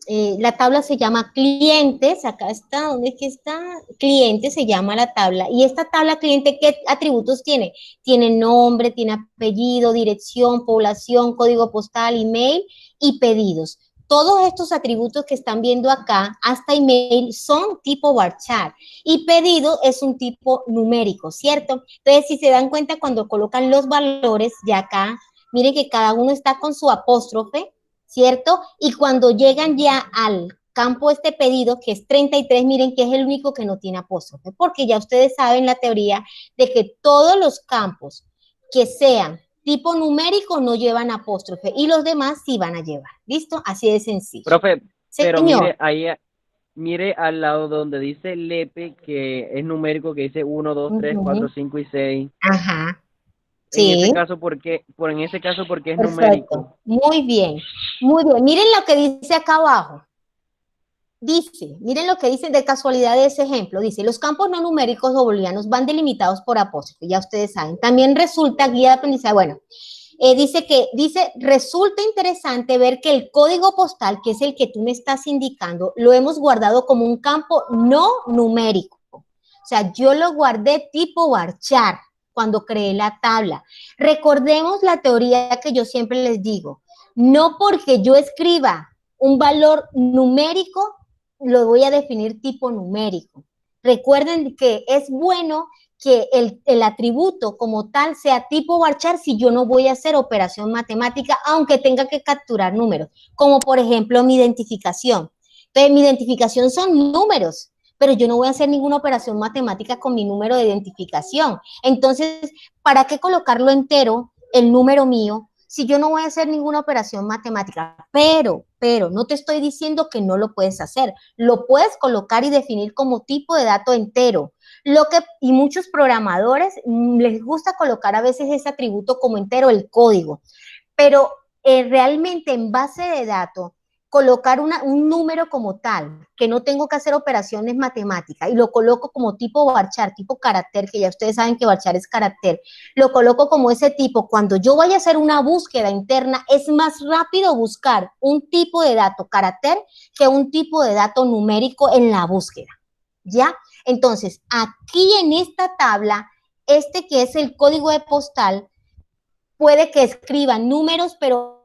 la tabla se llama clientes, acá está, ¿dónde es que está? Clientes se llama la tabla, y esta tabla cliente, ¿qué atributos tiene? Tiene nombre, tiene apellido, dirección, población, código postal, email y pedidos. Todos estos atributos que están viendo acá, hasta email, son tipo varchar, y pedido es un tipo numérico, ¿cierto? Entonces, si se dan cuenta, cuando colocan los valores, ya acá, miren que cada uno está con su apóstrofe, ¿cierto? Y cuando llegan ya al campo este pedido, que es 33, miren que es el único que no tiene apóstrofe, porque ya ustedes saben la teoría de que todos los campos que sean tipo numérico no llevan apóstrofe y los demás sí van a llevar. ¿Listo? Así de sencillo. Profe, pero Señor. mire ahí, mire al lado donde dice LEPE, que es numérico, que dice 1, 2, 3, 4, 5 y 6. Ajá. En Sí. ese caso, ¿por qué? En ese caso, ¿por qué es Perfecto. numérico? Muy bien. Muy bien. Miren lo que dice acá abajo. Dice, miren lo que dice de casualidad de ese ejemplo. Dice, los campos no numéricos o booleanos van delimitados por apóstrofe, ya ustedes saben. También resulta guía de aprendizaje, bueno, resulta interesante ver que el código postal, que es el que tú me estás indicando, lo hemos guardado como un campo no numérico. O sea, yo lo guardé tipo varchar cuando creé la tabla. Recordemos la teoría que yo siempre les digo. No porque yo escriba un valor numérico, lo voy a definir tipo numérico. Recuerden que es bueno que el atributo como tal sea tipo varchar si yo no voy a hacer operación matemática, aunque tenga que capturar números, como por ejemplo mi identificación. Entonces, mi identificación son números, pero yo no voy a hacer ninguna operación matemática con mi número de identificación. Entonces, ¿para qué colocarlo entero, el número mío, si yo no voy a hacer ninguna operación matemática? Pero, no te estoy diciendo que no lo puedes hacer. Lo puedes colocar y definir como tipo de dato entero. Y muchos programadores les gusta colocar a veces ese atributo como entero, el código. Pero realmente en base de datos, colocar un número como tal, que no tengo que hacer operaciones matemáticas, y lo coloco como tipo varchar, tipo carácter, que ya ustedes saben que varchar es carácter, lo coloco como ese tipo. Cuando yo vaya a hacer una búsqueda interna, es más rápido buscar un tipo de dato carácter que un tipo de dato numérico en la búsqueda, ¿ya? Entonces, aquí en esta tabla, que es el código de postal, puede que escriba números, pero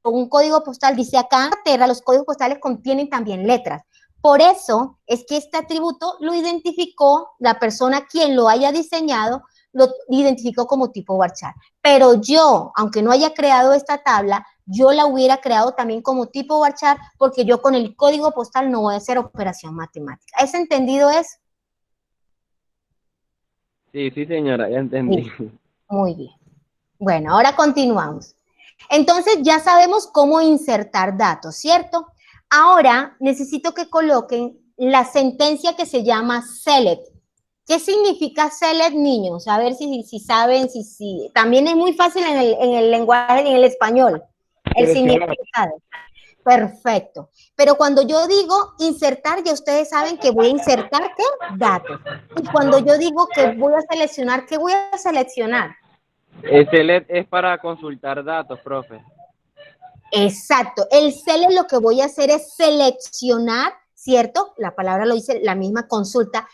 un código postal, dice acá, los códigos postales contienen también letras. Por eso es que este atributo lo identificó la persona quien lo haya diseñado, lo identificó como tipo varchar. Pero yo, aunque no haya creado esta tabla, yo la hubiera creado también como tipo varchar, porque yo con el código postal no voy a hacer operación matemática. ¿Es entendido eso? Sí, señora, ya entendí. Sí. Muy bien. Bueno, ahora continuamos. Entonces ya sabemos cómo insertar datos, ¿cierto? Ahora necesito que coloquen la sentencia que se llama select. ¿Qué significa select, niños? A ver si saben, si. También es muy fácil en el lenguaje, en el español, el significado. Perfecto. Pero cuando yo digo insertar, ya ustedes saben que voy a insertar, ¿qué? Datos. Y cuando yo digo que voy a seleccionar, ¿qué voy a seleccionar? Select es para consultar datos, profe. Exacto. El select lo que voy a hacer es seleccionar, ¿cierto? La palabra lo dice, la misma consultar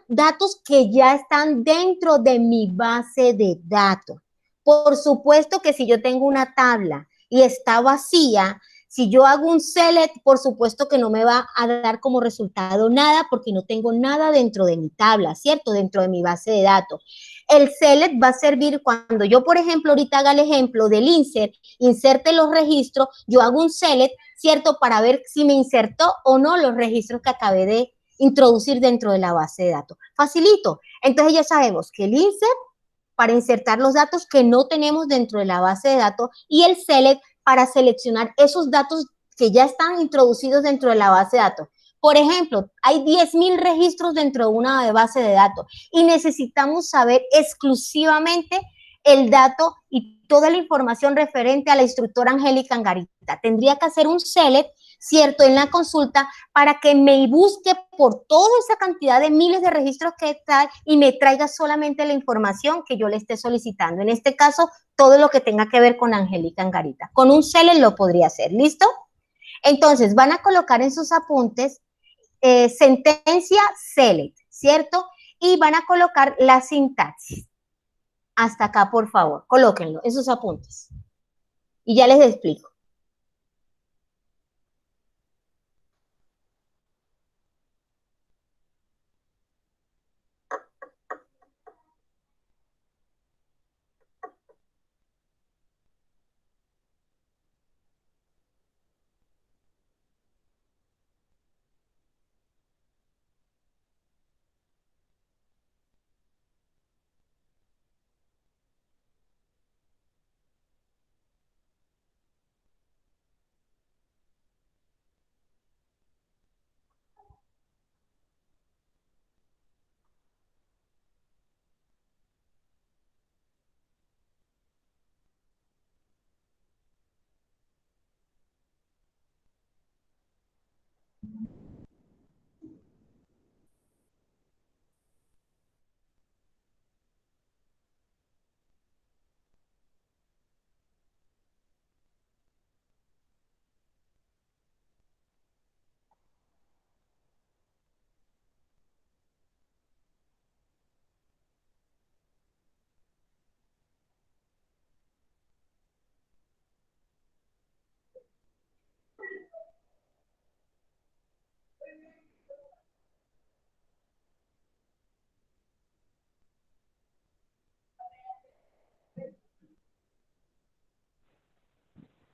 datos que ya están dentro de mi base de datos. Por supuesto que si yo tengo una tabla y está vacía, si yo hago un select, por supuesto que no me va a dar como resultado nada porque no tengo nada dentro de mi tabla, ¿cierto? Dentro de mi base de datos. El select va a servir cuando yo, por ejemplo, ahorita haga el ejemplo del inserte los registros, yo hago un select, ¿cierto? Para ver si me insertó o no los registros que acabé de introducir dentro de la base de datos. Facilito. Entonces ya sabemos que el insert para insertar los datos que no tenemos dentro de la base de datos y el select para seleccionar esos datos que ya están introducidos dentro de la base de datos. Por ejemplo, hay 10,000 registros dentro de una base de datos y necesitamos saber exclusivamente el dato y toda la información referente a la instructora Angélica Angarita. Tendría que hacer un select ¿cierto? En la consulta para que me busque por toda esa cantidad de miles de registros que trae y me traiga solamente la información que yo le esté solicitando. En este caso, todo lo que tenga que ver con Angélica Angarita. Con un select lo podría hacer, ¿listo? Entonces, van a colocar en sus apuntes sentencia select, ¿cierto? Y van a colocar la sintaxis. Hasta acá, por favor, colóquenlo en sus apuntes. Y ya les explico.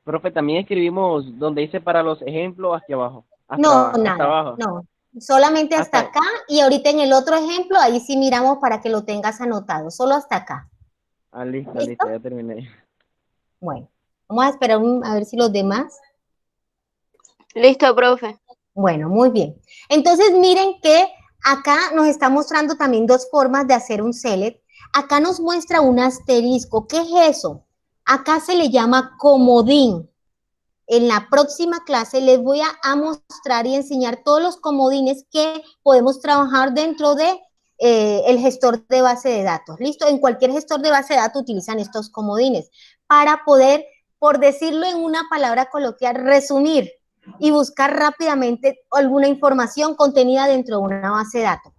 Profe, también escribimos donde dice para los ejemplos hacia abajo. No, Hasta nada, abajo. no. Solamente hasta Hasta, acá y ahorita en el otro ejemplo, ahí sí miramos para que lo tengas anotado, solo hasta acá. listo, ¿Listo? ya terminé. Bueno, vamos a esperar a ver si los demás. Listo, profe. Bueno, muy bien. Entonces miren que acá nos está mostrando también dos formas de hacer un select. Acá nos muestra un asterisco. ¿Qué es eso? Acá se le llama comodín. En la próxima clase les voy a mostrar y enseñar todos los comodines que podemos trabajar dentro de el gestor de base de datos. ¿Listo? En cualquier gestor de base de datos utilizan estos comodines para poder, por decirlo en una palabra coloquial, resumir y buscar rápidamente alguna información contenida dentro de una base de datos.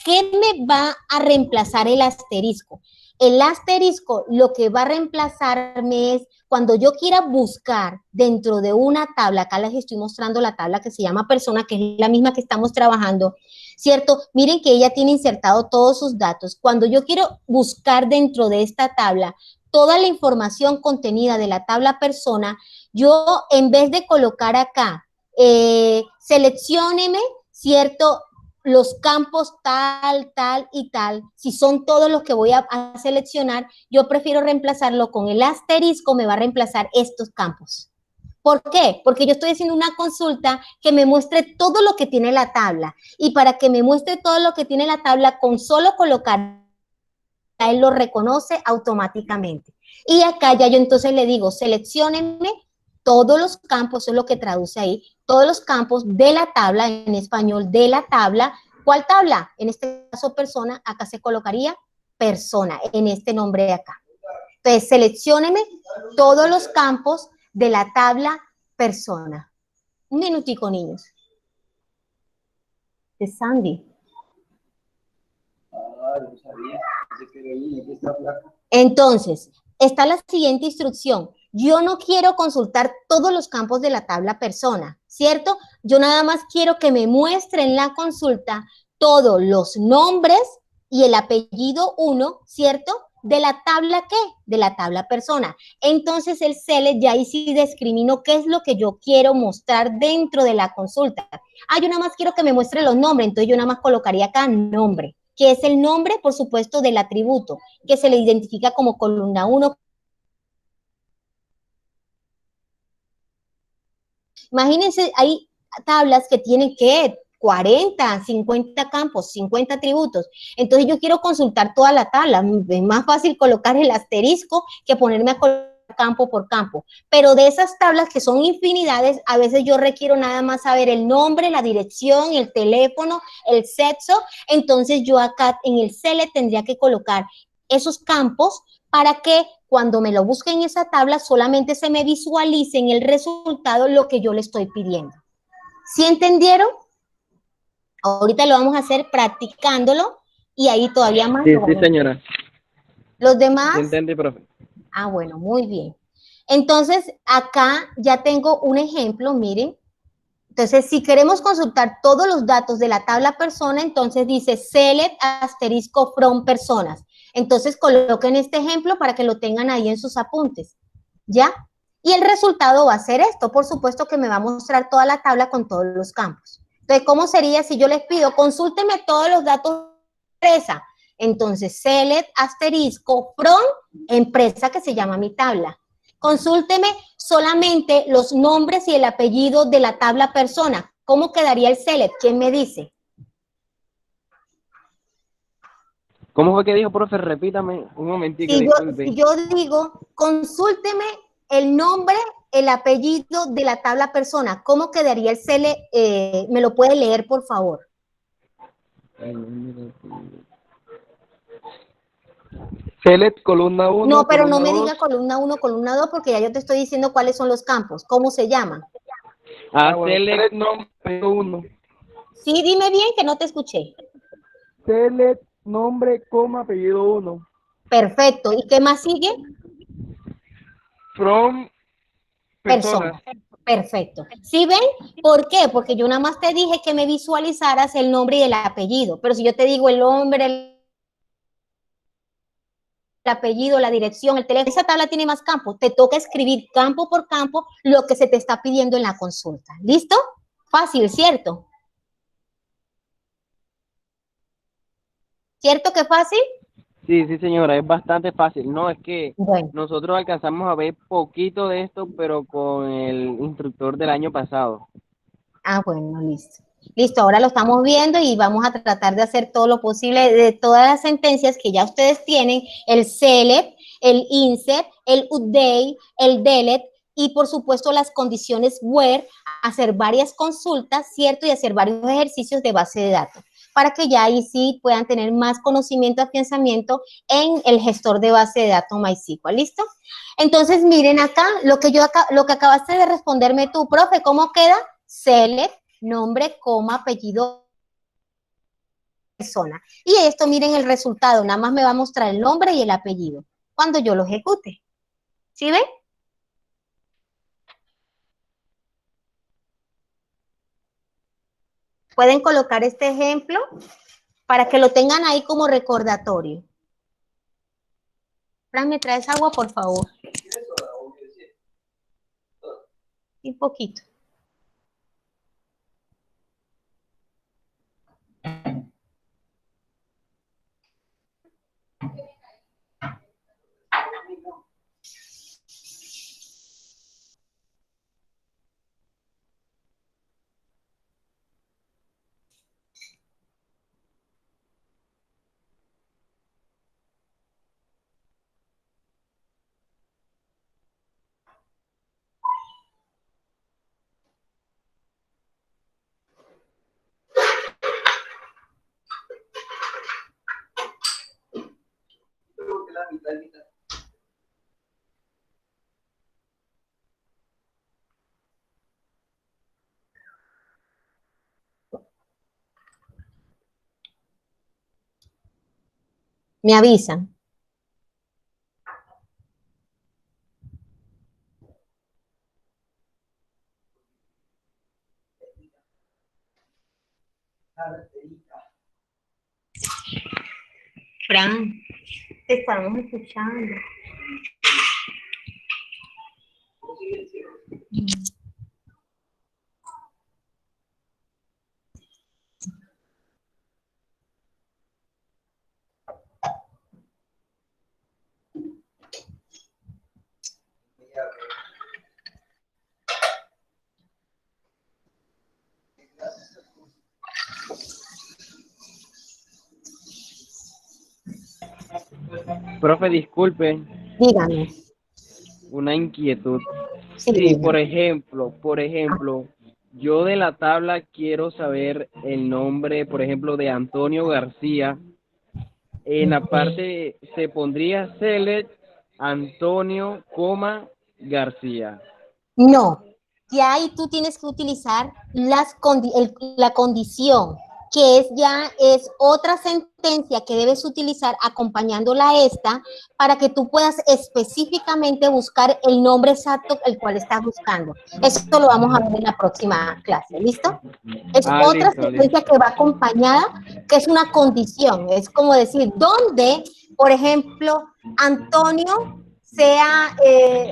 ¿Qué me va a reemplazar el asterisco? El asterisco lo que va a reemplazarme es cuando yo quiera buscar dentro de una tabla, acá les estoy mostrando la tabla que se llama persona, que es la misma que estamos trabajando, ¿cierto? Miren que ella tiene insertado todos sus datos. Cuando yo quiero buscar dentro de esta tabla toda la información contenida de la tabla persona, yo en vez de colocar acá, seleccióneme, ¿cierto?, los campos tal, tal y tal, si son todos los que voy a seleccionar, yo prefiero reemplazarlo con el asterisco, me va a reemplazar estos campos. ¿Por qué? Porque yo estoy haciendo una consulta que me muestre todo lo que tiene la tabla. Y para que me muestre todo lo que tiene la tabla, con solo colocar, él lo reconoce automáticamente. Y acá ya yo entonces le digo, selecciónenme todos los campos, eso es lo que traduce ahí, todos los campos de la tabla, en español, de la tabla. ¿Cuál tabla? En este caso, persona, acá se colocaría persona, en este nombre de acá. Entonces, seleccióneme todos los campos de la tabla persona. Un minutico, niños. De Sandy. Entonces, está la siguiente instrucción. Yo no quiero consultar todos los campos de la tabla persona, ¿cierto? Yo nada más quiero que me muestre en la consulta todos los nombres y el apellido 1, ¿cierto? ¿De la tabla qué? De la tabla persona. Entonces el select ya ahí sí discrimino qué es lo que yo quiero mostrar dentro de la consulta. Yo nada más quiero que me muestre los nombres, entonces yo nada más colocaría acá nombre, que es el nombre, por supuesto, del atributo, que se le identifica como columna 1. Imagínense, hay tablas que tienen que 40, 50 campos, 50 atributos. Entonces yo quiero consultar toda la tabla. Es más fácil colocar el asterisco que ponerme a colocar campo por campo, pero de esas tablas que son infinidades, a veces yo requiero nada más saber el nombre, la dirección, el teléfono, el sexo, entonces yo acá en el select tendría que colocar esos campos para que cuando me lo busque en esa tabla solamente se me visualice en el resultado lo que yo le estoy pidiendo. ¿Sí entendieron? Ahorita lo vamos a hacer practicándolo y ahí todavía más. Sí, sí, señora. Los demás. Sí, entendí, profe. Ah, bueno, muy bien. Entonces, acá ya tengo un ejemplo, miren. Entonces, si queremos consultar todos los datos de la tabla persona, entonces dice select asterisco from personas. Entonces, coloquen este ejemplo para que lo tengan ahí en sus apuntes. ¿Ya? Y el resultado va a ser esto. Por supuesto que me va a mostrar toda la tabla con todos los campos. Entonces, ¿cómo sería si yo les pido, consúlteme todos los datos de empresa? Entonces, select asterisco from empresa, que se llama mi tabla. Consúlteme solamente los nombres y el apellido de la tabla persona. ¿Cómo quedaría el select? ¿Quién me dice? ¿Cómo fue que dijo, profe? Repítame un momentico, disculpe. Si yo digo, consúlteme el nombre, el apellido de la tabla persona, ¿cómo quedaría el select? ¿Me lo puede leer, por favor? Select, columna 1, No, pero no columna me 2. diga columna 1, columna 2, porque ya yo te estoy diciendo cuáles son los campos. ¿Cómo se llaman? Bueno, select nombre 1. Sí, dime bien que no te escuché. Select nombre, coma, apellido 1. Perfecto. ¿Y qué más sigue? From Persona. personas. Perfecto. ¿Sí ven? ¿Por qué? Porque yo nada más te dije que me visualizaras el nombre y el apellido, pero si yo te digo el nombre, el apellido, la dirección, el teléfono, esa tabla tiene más campos, te toca escribir campo por campo lo que se te está pidiendo en la consulta. ¿Listo? Fácil, ¿cierto? ¿Cierto que fácil? Sí, sí, señora, es bastante fácil. No, es que Bueno. nosotros alcanzamos a ver poquito de esto, pero con el instructor del año pasado. Ah, bueno, listo. Listo, ahora lo estamos viendo y vamos a tratar de hacer todo lo posible de todas las sentencias que ya ustedes tienen, el select, el insert, el update, el delete y por supuesto las condiciones where, hacer varias consultas, ¿cierto? Y hacer varios ejercicios de base de datos para que ya ahí sí puedan tener más conocimiento, afianzamiento en el gestor de base de datos MySQL, ¿listo? Entonces, miren acá, lo que acabaste de responderme tú, profe, ¿cómo queda? Select, nombre, coma, apellido, persona. Y esto, miren el resultado, nada más me va a mostrar el nombre y el apellido cuando yo lo ejecute. ¿Sí ven? Pueden colocar este ejemplo para que lo tengan ahí como recordatorio. Fran, ¿me traes agua, por favor? Un poquito. Me avisan. Fran, te estamos escuchando. Profe, disculpe, Dígame. una inquietud. Sí, Sí, por ejemplo, yo de la tabla quiero saber el nombre, por ejemplo, de Antonio García. En la parte se pondría select Antonio, García. no, ya ahí tú tienes que utilizar la condición, que es otra sentencia que debes utilizar acompañándola a esta para que tú puedas específicamente buscar el nombre exacto el cual estás buscando. Eso lo vamos a ver en la próxima clase, ¿listo? Es Ah, otra listo, listo. sentencia que va acompañada, que es una condición, es como decir, donde, por ejemplo, Antonio sea,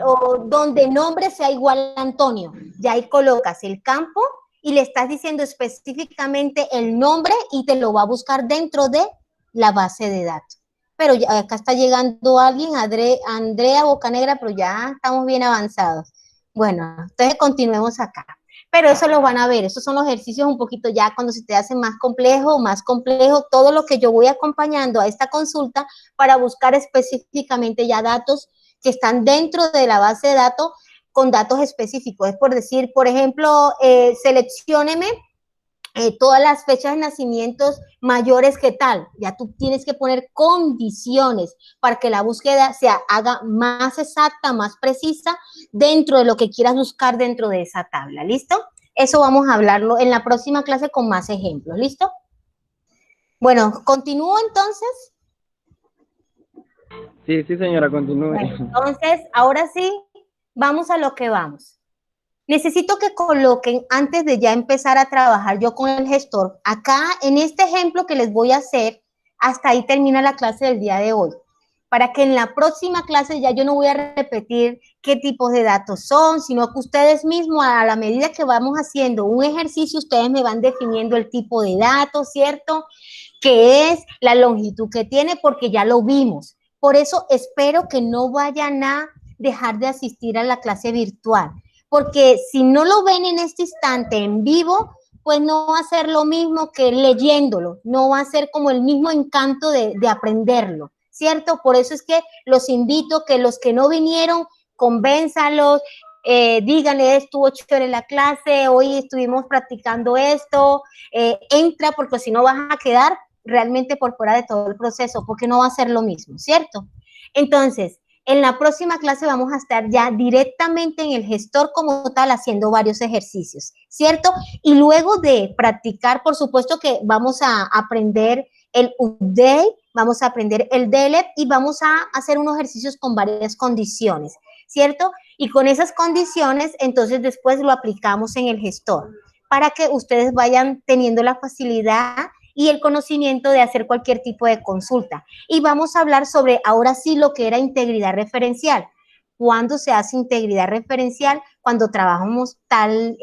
o donde nombre sea igual a Antonio. Ya ahí colocas el campo y le estás diciendo específicamente el nombre y te lo va a buscar dentro de la base de datos. Pero ya, acá está llegando alguien, Andrea Bocanegra, pero ya estamos bien avanzados. Bueno, entonces continuemos acá. Pero eso lo van a ver, esos son los ejercicios un poquito ya cuando se te hace más complejo, todo lo que yo voy acompañando a esta consulta para buscar específicamente ya datos que están dentro de la base de datos con datos específicos. Es por decir, por ejemplo, seleccióneme todas las fechas de nacimientos mayores que tal. Ya tú tienes que poner condiciones para que la búsqueda se haga más exacta, más precisa dentro de lo que quieras buscar dentro de esa tabla. ¿Listo? Eso vamos a hablarlo en la próxima clase con más ejemplos. ¿Listo? Bueno, ¿continúo entonces? Sí, sí, señora, continúe. Bueno, entonces, ahora sí, vamos a lo que vamos. Necesito que coloquen, antes de ya empezar a trabajar yo con el gestor, acá en este ejemplo que les voy a hacer, hasta ahí termina la clase del día de hoy. Para que en la próxima clase ya yo no voy a repetir qué tipos de datos son, sino que ustedes mismos, a la medida que vamos haciendo un ejercicio, ustedes me van definiendo el tipo de datos, ¿cierto? ¿Qué es? La longitud que tiene, porque ya lo vimos. Por eso espero que no vayan a dejar de asistir a la clase virtual, porque si no lo ven en este instante en vivo, pues no va a ser lo mismo que leyéndolo, no va a ser como el mismo encanto de aprenderlo, ¿cierto? Por eso es que los invito que los que no vinieron, convénzalos, díganle, estuvo chévere la clase, hoy estuvimos practicando esto, entra porque si no vas a quedar realmente por fuera de todo el proceso, porque no va a ser lo mismo, ¿cierto? Entonces, en la próxima clase vamos a estar ya directamente en el gestor como tal haciendo varios ejercicios, ¿cierto? Y luego de practicar, por supuesto que vamos a aprender el update, vamos a aprender el delete y vamos a hacer unos ejercicios con varias condiciones, ¿cierto? Y con esas condiciones, entonces después lo aplicamos en el gestor para que ustedes vayan teniendo la facilidad y el conocimiento de hacer cualquier tipo de consulta. Y vamos a hablar sobre, ahora sí, lo que era integridad referencial. ¿Cuándo se hace integridad referencial? Cuando trabajamos tal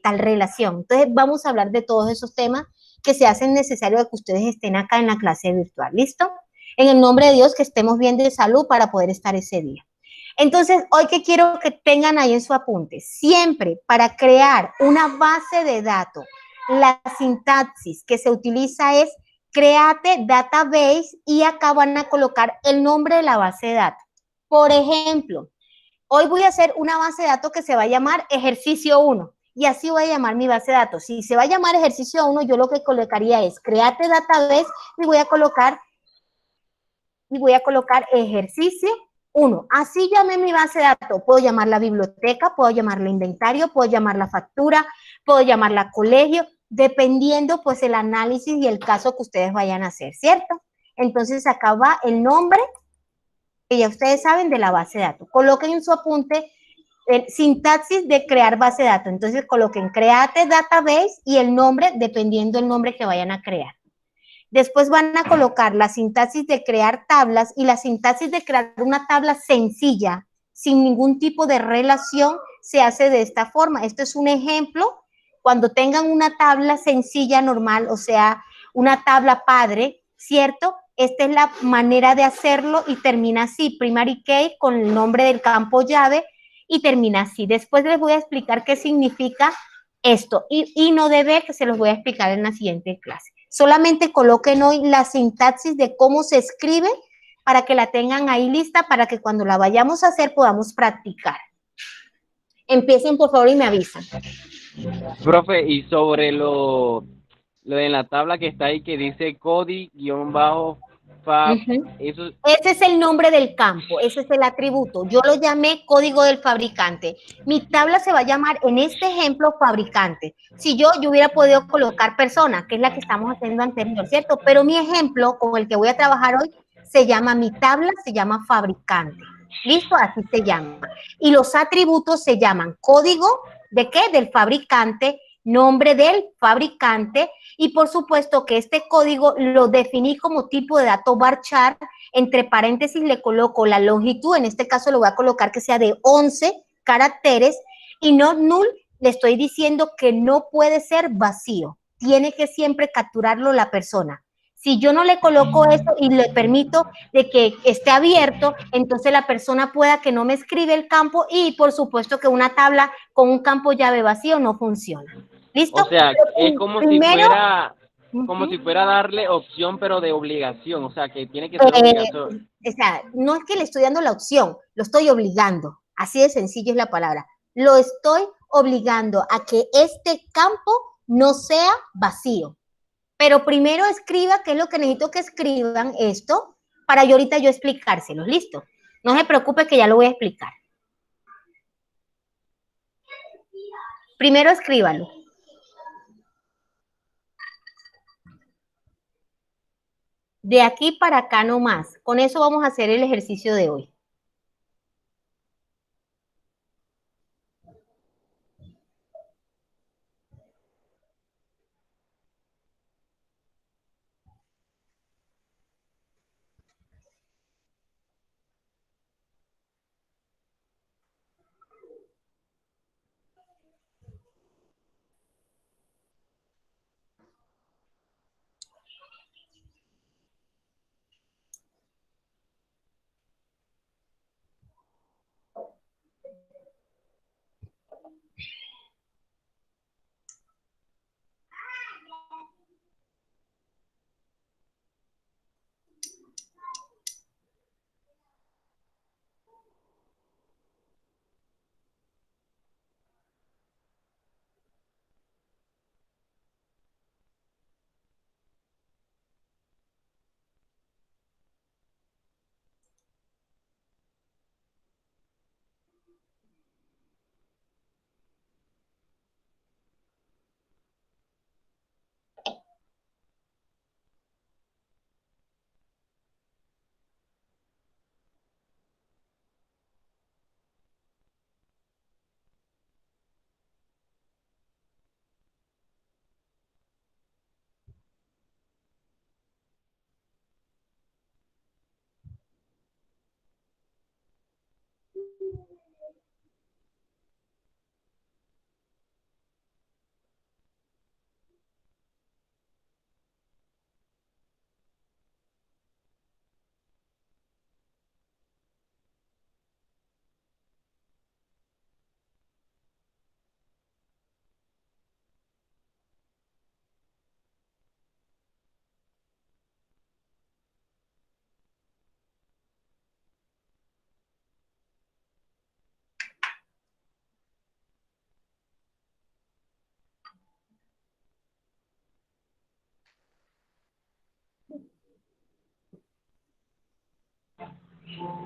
relación. Entonces, vamos a hablar de todos esos temas que se hacen necesario de que ustedes estén acá en la clase virtual. ¿Listo? En el nombre de Dios, que estemos bien de salud para poder estar ese día. Entonces, hoy que quiero que tengan ahí en su apunte, siempre para crear una base de datos, la sintaxis que se utiliza es create database y acá van a colocar el nombre de la base de datos. Por ejemplo, hoy voy a hacer una base de datos que se va a llamar ejercicio 1 y así voy a llamar mi base de datos. Si se va a llamar ejercicio 1, yo lo que colocaría es create database y voy a colocar ejercicio 1. Así llamé mi base de datos. Puedo llamarla biblioteca, puedo llamarla inventario, puedo llamarla factura, puedo llamarla colegio, dependiendo pues el análisis y el caso que ustedes vayan a hacer, ¿cierto? Entonces acá va el nombre, que ya ustedes saben, de la base de datos. Coloquen en su apunte el sintaxis de crear base de datos. Entonces coloquen create database y el nombre, dependiendo del nombre que vayan a crear. Después van a colocar la sintaxis de crear tablas y la sintaxis de crear una tabla sencilla, sin ningún tipo de relación, se hace de esta forma. Esto es un ejemplo. Cuando tengan una tabla sencilla, normal, o sea, una tabla padre, ¿cierto? Esta es la manera de hacerlo y termina así, primary key con el nombre del campo llave y termina así. Después les voy a explicar qué significa esto y no debe, que se los voy a explicar en la siguiente clase. Solamente coloquen hoy la sintaxis de cómo se escribe para que la tengan ahí lista para que cuando la vayamos a hacer podamos practicar. Empiecen, por favor, y me avisan. Profe, y sobre lo de la tabla que está ahí que dice Cody-Fab, Ujú. eso, Ese es el nombre del campo, ese es el atributo. Yo lo llamé código del fabricante. Mi tabla se va a llamar, en este ejemplo, fabricante. Si yo hubiera podido colocar persona, que es la que estamos haciendo anterior, ¿cierto? Pero mi ejemplo con el que voy a trabajar hoy se llama, mi tabla se llama fabricante. ¿Listo? Así se llama. Y los atributos se llaman código, ¿de qué? Del fabricante, nombre del fabricante, y por supuesto que este código lo definí como tipo de dato varchar, entre paréntesis le coloco la longitud, en este caso lo voy a colocar que sea de 11 caracteres, y no null, le estoy diciendo que no puede ser vacío, tiene que siempre capturarlo la persona. Si yo no le coloco eso y le permito de que esté abierto, entonces la persona pueda que no me escribe el campo, y por supuesto que una tabla con un campo llave vacío no funciona. ¿Listo? o sea, es Primero, como si fuera darle opción, pero de obligación, o sea, que tiene que ser obligatorio. o sea, no es que le estoy dando la opción, lo estoy obligando. Así de sencillo es la palabra. Lo estoy obligando a que este campo no sea vacío. Pero primero escriba qué es lo que necesito que escriban esto para yo ahorita yo explicárselos. ¿Listo? No se preocupe que ya lo voy a explicar. Primero escríbalo. De aquí para acá no más. Con eso vamos a hacer el ejercicio de hoy.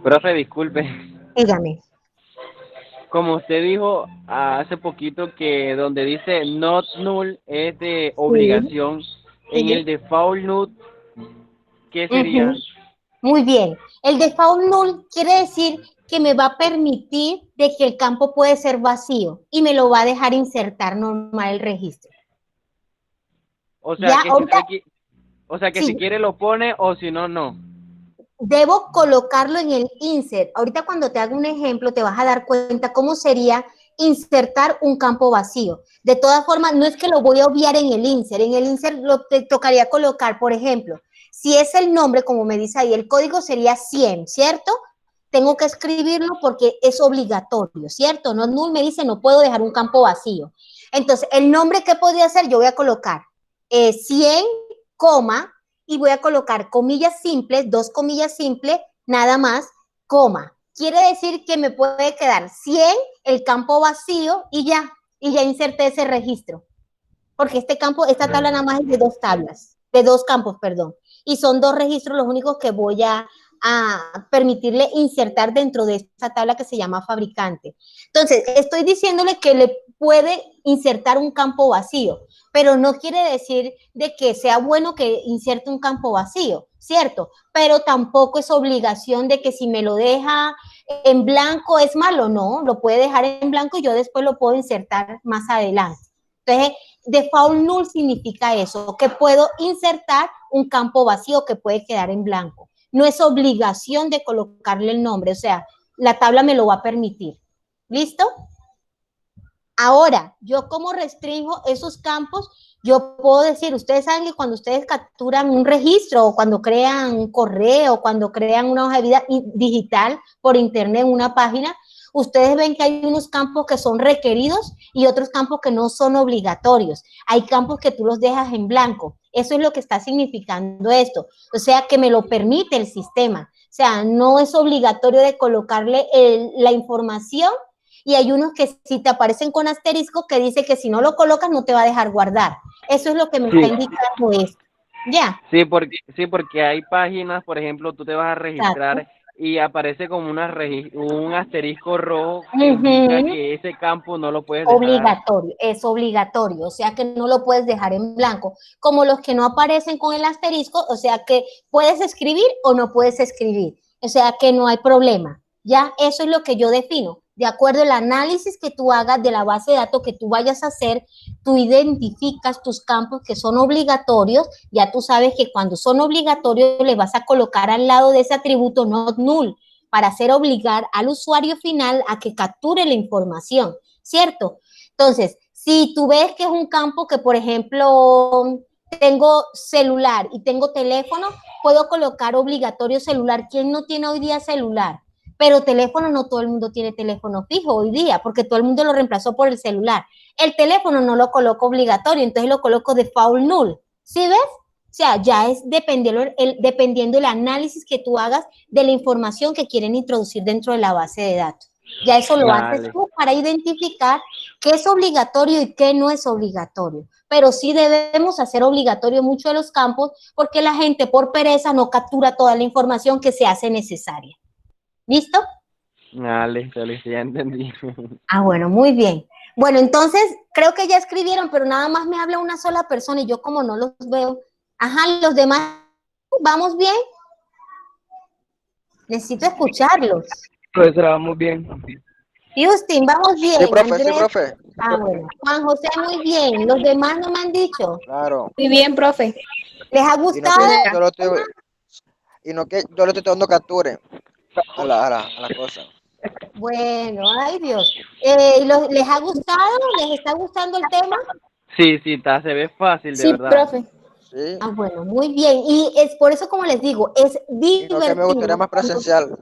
Profe, disculpe. Dígame. Como usted dijo hace poquito que donde dice not null es de Sí, obligación, en el sí. default null, ¿qué sería? Muy bien. El default null quiere decir que me va a permitir de que el campo puede ser vacío y me lo va a dejar insertar normal el registro. O sea Ya, que si ahorita, usted o sea que sí, si quiere lo pone o si no, no. debo colocarlo en el insert. Ahorita cuando te haga un ejemplo te vas a dar cuenta cómo sería insertar un campo vacío. De todas formas, no es que lo voy a obviar en el insert. En el insert te tocaría colocar, por ejemplo, si es el nombre, como me dice ahí, el código sería 100, ¿cierto? Tengo que escribirlo porque es obligatorio, ¿cierto? No, null me dice no puedo dejar un campo vacío. Entonces, el nombre que podría hacer, yo voy a colocar 100, y voy a colocar comillas simples, 2 comillas simples, nada más, coma. Quiere decir que me puede quedar 100, el campo vacío y ya inserté ese registro. Porque esta tabla nada más es de 2 tablas, de 2 campos, perdón. Y son 2 registros los únicos que voy a permitirle insertar dentro de esta tabla que se llama fabricante. Entonces, estoy diciéndole que le puede insertar un campo vacío, pero no quiere decir de que sea bueno que inserte un campo vacío, ¿cierto? Pero tampoco es obligación de que si me lo deja en blanco es malo, no, lo puede dejar en blanco y yo después lo puedo insertar más adelante. Entonces, default null significa eso, que puedo insertar un campo vacío que puede quedar en blanco. No es obligación de colocarle el nombre, o sea, la tabla me lo va a permitir. ¿Listo? Ahora, yo como restringo esos campos, yo puedo decir, ustedes saben que cuando ustedes capturan un registro o cuando crean un correo, cuando crean una hoja de vida digital por internet en una página, ustedes ven que hay unos campos que son requeridos y otros campos que no son obligatorios. Hay campos que tú los dejas en blanco. Eso es lo que está significando esto. O sea, que me lo permite el sistema. O sea, no es obligatorio de colocarle la información y hay unos que si te aparecen con asterisco que dice que si no lo colocas no te va a dejar guardar. Eso es lo que me está indicando esto. ¿Ya? Sí, porque hay páginas, por ejemplo, tú te vas a registrar. Exacto. Y aparece como un asterisco rojo que indica que ese campo no lo puedes dejar. Obligatorio, es obligatorio, o sea que no lo puedes dejar en blanco. Como los que no aparecen con el asterisco, o sea que puedes escribir o no puedes escribir, o sea que no hay problema. Ya, eso es lo que yo defino. De acuerdo al análisis que tú hagas de la base de datos que tú vayas a hacer, tú identificas tus campos que son obligatorios. Ya tú sabes que cuando son obligatorios le vas a colocar al lado de ese atributo not null para hacer obligar al usuario final a que capture la información, ¿cierto? Entonces, si tú ves que es un campo que, por ejemplo, tengo celular y tengo teléfono, puedo colocar obligatorio celular. ¿Quién no tiene hoy día celular? Pero teléfono, no todo el mundo tiene teléfono fijo hoy día, porque todo el mundo lo reemplazó por el celular. El teléfono no lo coloco obligatorio, entonces lo coloco default null. ¿Sí ves? O sea, ya es dependiendo el análisis que tú hagas de la información que quieren introducir dentro de la base de datos. Ya eso lo haces tú para identificar qué es obligatorio y qué no es obligatorio. Pero sí debemos hacer obligatorio mucho de los campos porque la gente por pereza no captura toda la información que se hace necesaria. ¿Listo? Listo, ya entendí. Bueno, muy bien. Bueno, entonces, creo que ya escribieron, pero nada más me habla una sola persona y yo como no los veo. Ajá, los demás, ¿vamos bien? Necesito escucharlos. Profesora, vamos bien. Justin, ¿vamos bien? Sí, profe, Andrés. sí, profe. Bueno. Juan José, muy bien. Los demás no me han dicho. Claro. Muy bien, profe. ¿Les ha gustado? Y no que yo le estoy dando capture a la cosa. Bueno, ay Dios. ¿Les ha gustado? ¿Les está gustando el tema? Sí, se ve fácil, de Sí, verdad. profe. Sí. Bueno, muy bien. Y es por eso, como les digo, es divertido. Y no que me gustaría más presencial.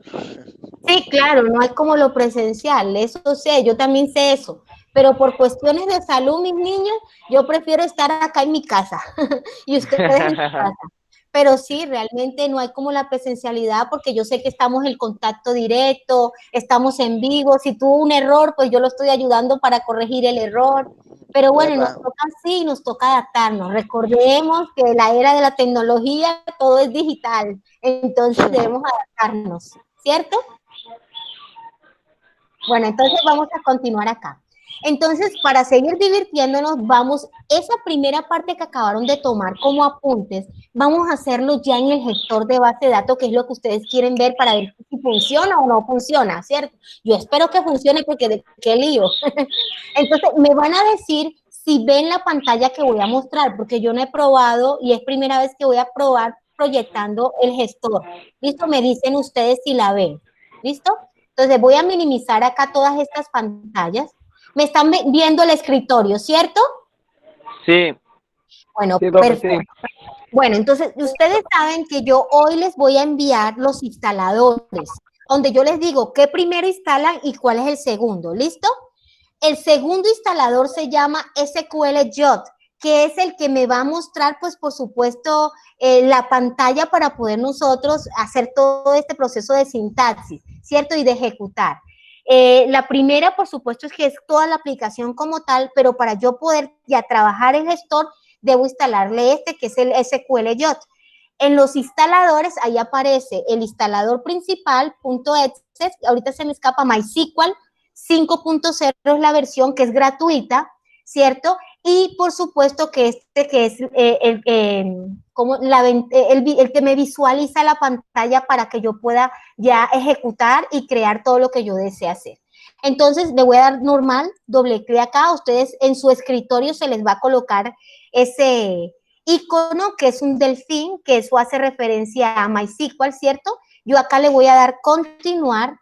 Sí, claro, no hay como lo presencial, eso sé, yo también sé eso. Pero por cuestiones de salud, mis niños, yo prefiero estar acá en mi casa y ustedes en su casa. Pero sí, realmente no hay como la presencialidad porque yo sé que estamos en contacto directo, estamos en vivo. Si tuvo un error, pues yo lo estoy ayudando para corregir el error. Pero bueno, nos toca así, nos toca adaptarnos. Recordemos que la era de la tecnología, todo es digital. Entonces debemos adaptarnos, ¿cierto? Bueno, entonces vamos a continuar acá. Entonces, para seguir divirtiéndonos, vamos, esa primera parte que acabaron de tomar como apuntes, vamos a hacerlo ya en el gestor de base de datos, que es lo que ustedes quieren ver para ver si funciona o no funciona, ¿cierto? Yo espero que funcione porque de qué lío. Entonces, me van a decir si ven la pantalla que voy a mostrar, porque yo no he probado y es primera vez que voy a probar proyectando el gestor. ¿Listo? Me dicen ustedes si la ven. ¿Listo? Entonces, voy a minimizar acá todas estas pantallas. Me están viendo el escritorio, ¿cierto? Sí. Bueno, Sí, perfecto. sí. Bueno, entonces, ustedes saben que yo hoy les voy a enviar los instaladores, donde yo les digo qué primero instalan y cuál es el segundo, ¿listo? El segundo instalador se llama SQL Jot, que es el que me va a mostrar, pues, por supuesto, la pantalla para poder nosotros hacer todo este proceso de sintaxis, ¿cierto? Y de ejecutar. La primera, por supuesto, es que es toda la aplicación como tal, pero para yo poder ya trabajar el gestor, debo instalarle este, que es el SQLJ. En los instaladores, ahí aparece el instalador principal, .exe, ahorita se me escapa MySQL 5.0 es la versión que es gratuita, ¿cierto? Y por supuesto que este que es el que me visualiza la pantalla para que yo pueda ya ejecutar y crear todo lo que yo desee hacer. Entonces, le voy a dar normal, doble clic acá, ustedes en su escritorio se les va a colocar ese icono que es un delfín, que eso hace referencia a MySQL, ¿cierto? Yo acá le voy a dar continuar.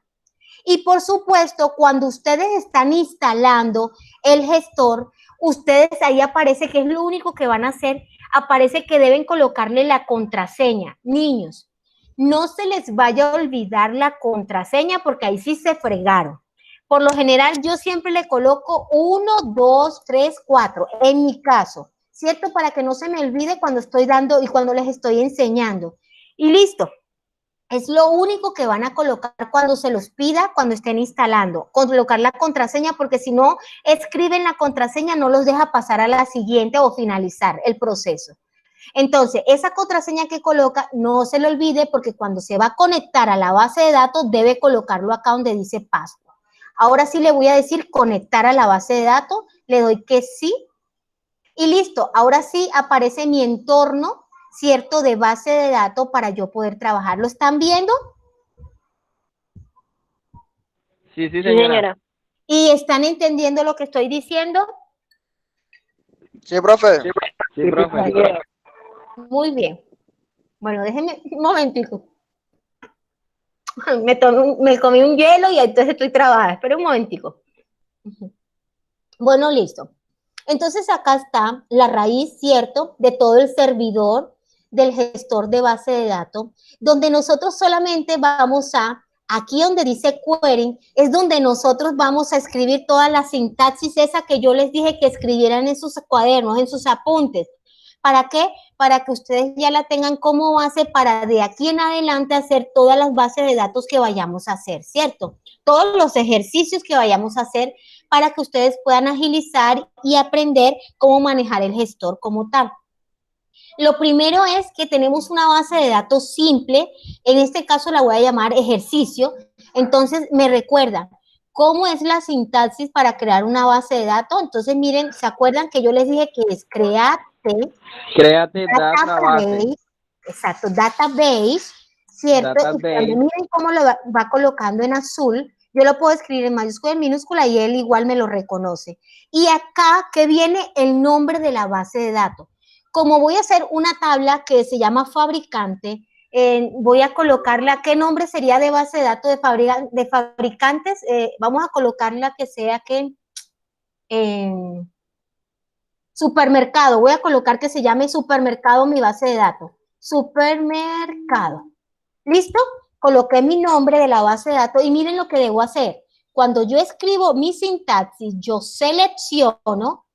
Y por supuesto, cuando ustedes están instalando el gestor, ustedes ahí aparece que es lo único que van a hacer, aparece que deben colocarle la contraseña. Niños, no se les vaya a olvidar la contraseña porque ahí sí se fregaron. Por lo general, yo siempre le coloco 1, 2, 3, 4, en mi caso, ¿cierto? Para que no se me olvide cuando estoy dando y cuando les estoy enseñando. Y listo. Es lo único que van a colocar cuando se los pida, cuando estén instalando, colocar la contraseña, porque si no escriben la contraseña no los deja pasar a la siguiente o finalizar el proceso. Entonces, esa contraseña que coloca, no se le olvide porque cuando se va a conectar a la base de datos, debe colocarlo acá donde dice password. Ahora sí le voy a decir conectar a la base de datos, le doy que sí y listo. Ahora sí aparece mi entorno, ¿cierto? De base de datos para yo poder trabajar. ¿Lo están viendo? Sí, Sí, señora. ¿Y están entendiendo lo que estoy diciendo? Sí, profe. Sí, profe. Muy bien. Bueno, déjenme un momentico. Me comí un hielo y entonces estoy trabada. Espera un momentico. Bueno, listo. Entonces acá está la raíz, ¿cierto? De todo el servidor del gestor de base de datos, donde nosotros solamente vamos a, aquí donde dice query, es donde nosotros vamos a escribir toda la sintaxis esa que yo les dije que escribieran en sus cuadernos, en sus apuntes. ¿Para qué? Para que ustedes ya la tengan como base para de aquí en adelante hacer todas las bases de datos que vayamos a hacer, ¿cierto? Todos los ejercicios que vayamos a hacer para que ustedes puedan agilizar y aprender cómo manejar el gestor como tal. Lo primero es que tenemos una base de datos simple, en este caso la voy a llamar ejercicio, entonces me recuerdan cómo es la sintaxis para crear una base de datos. Entonces miren, ¿se acuerdan que yo les dije que es create Database. Exacto, database, ¿cierto? Database. Y cuando miren cómo lo va colocando en azul, yo lo puedo escribir en mayúscula y en minúscula y él igual me lo reconoce. Y acá que viene el nombre de la base de datos. Como voy a hacer una tabla que se llama fabricante, voy a colocarla, ¿qué nombre sería de base de datos de fabricantes? Vamos a colocarla que sea que supermercado, voy a colocar que se llame supermercado mi base de datos. Supermercado. ¿Listo? Coloqué mi nombre de la base de datos y miren lo que debo hacer. Cuando yo escribo mi sintaxis, yo selecciono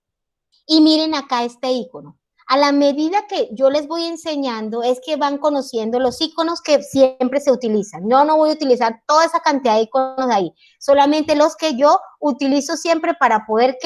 y miren acá este icono. A la medida que yo les voy enseñando es que van conociendo los iconos que siempre se utilizan. Yo no voy a utilizar toda esa cantidad de iconos de ahí, solamente los que yo utilizo siempre para poder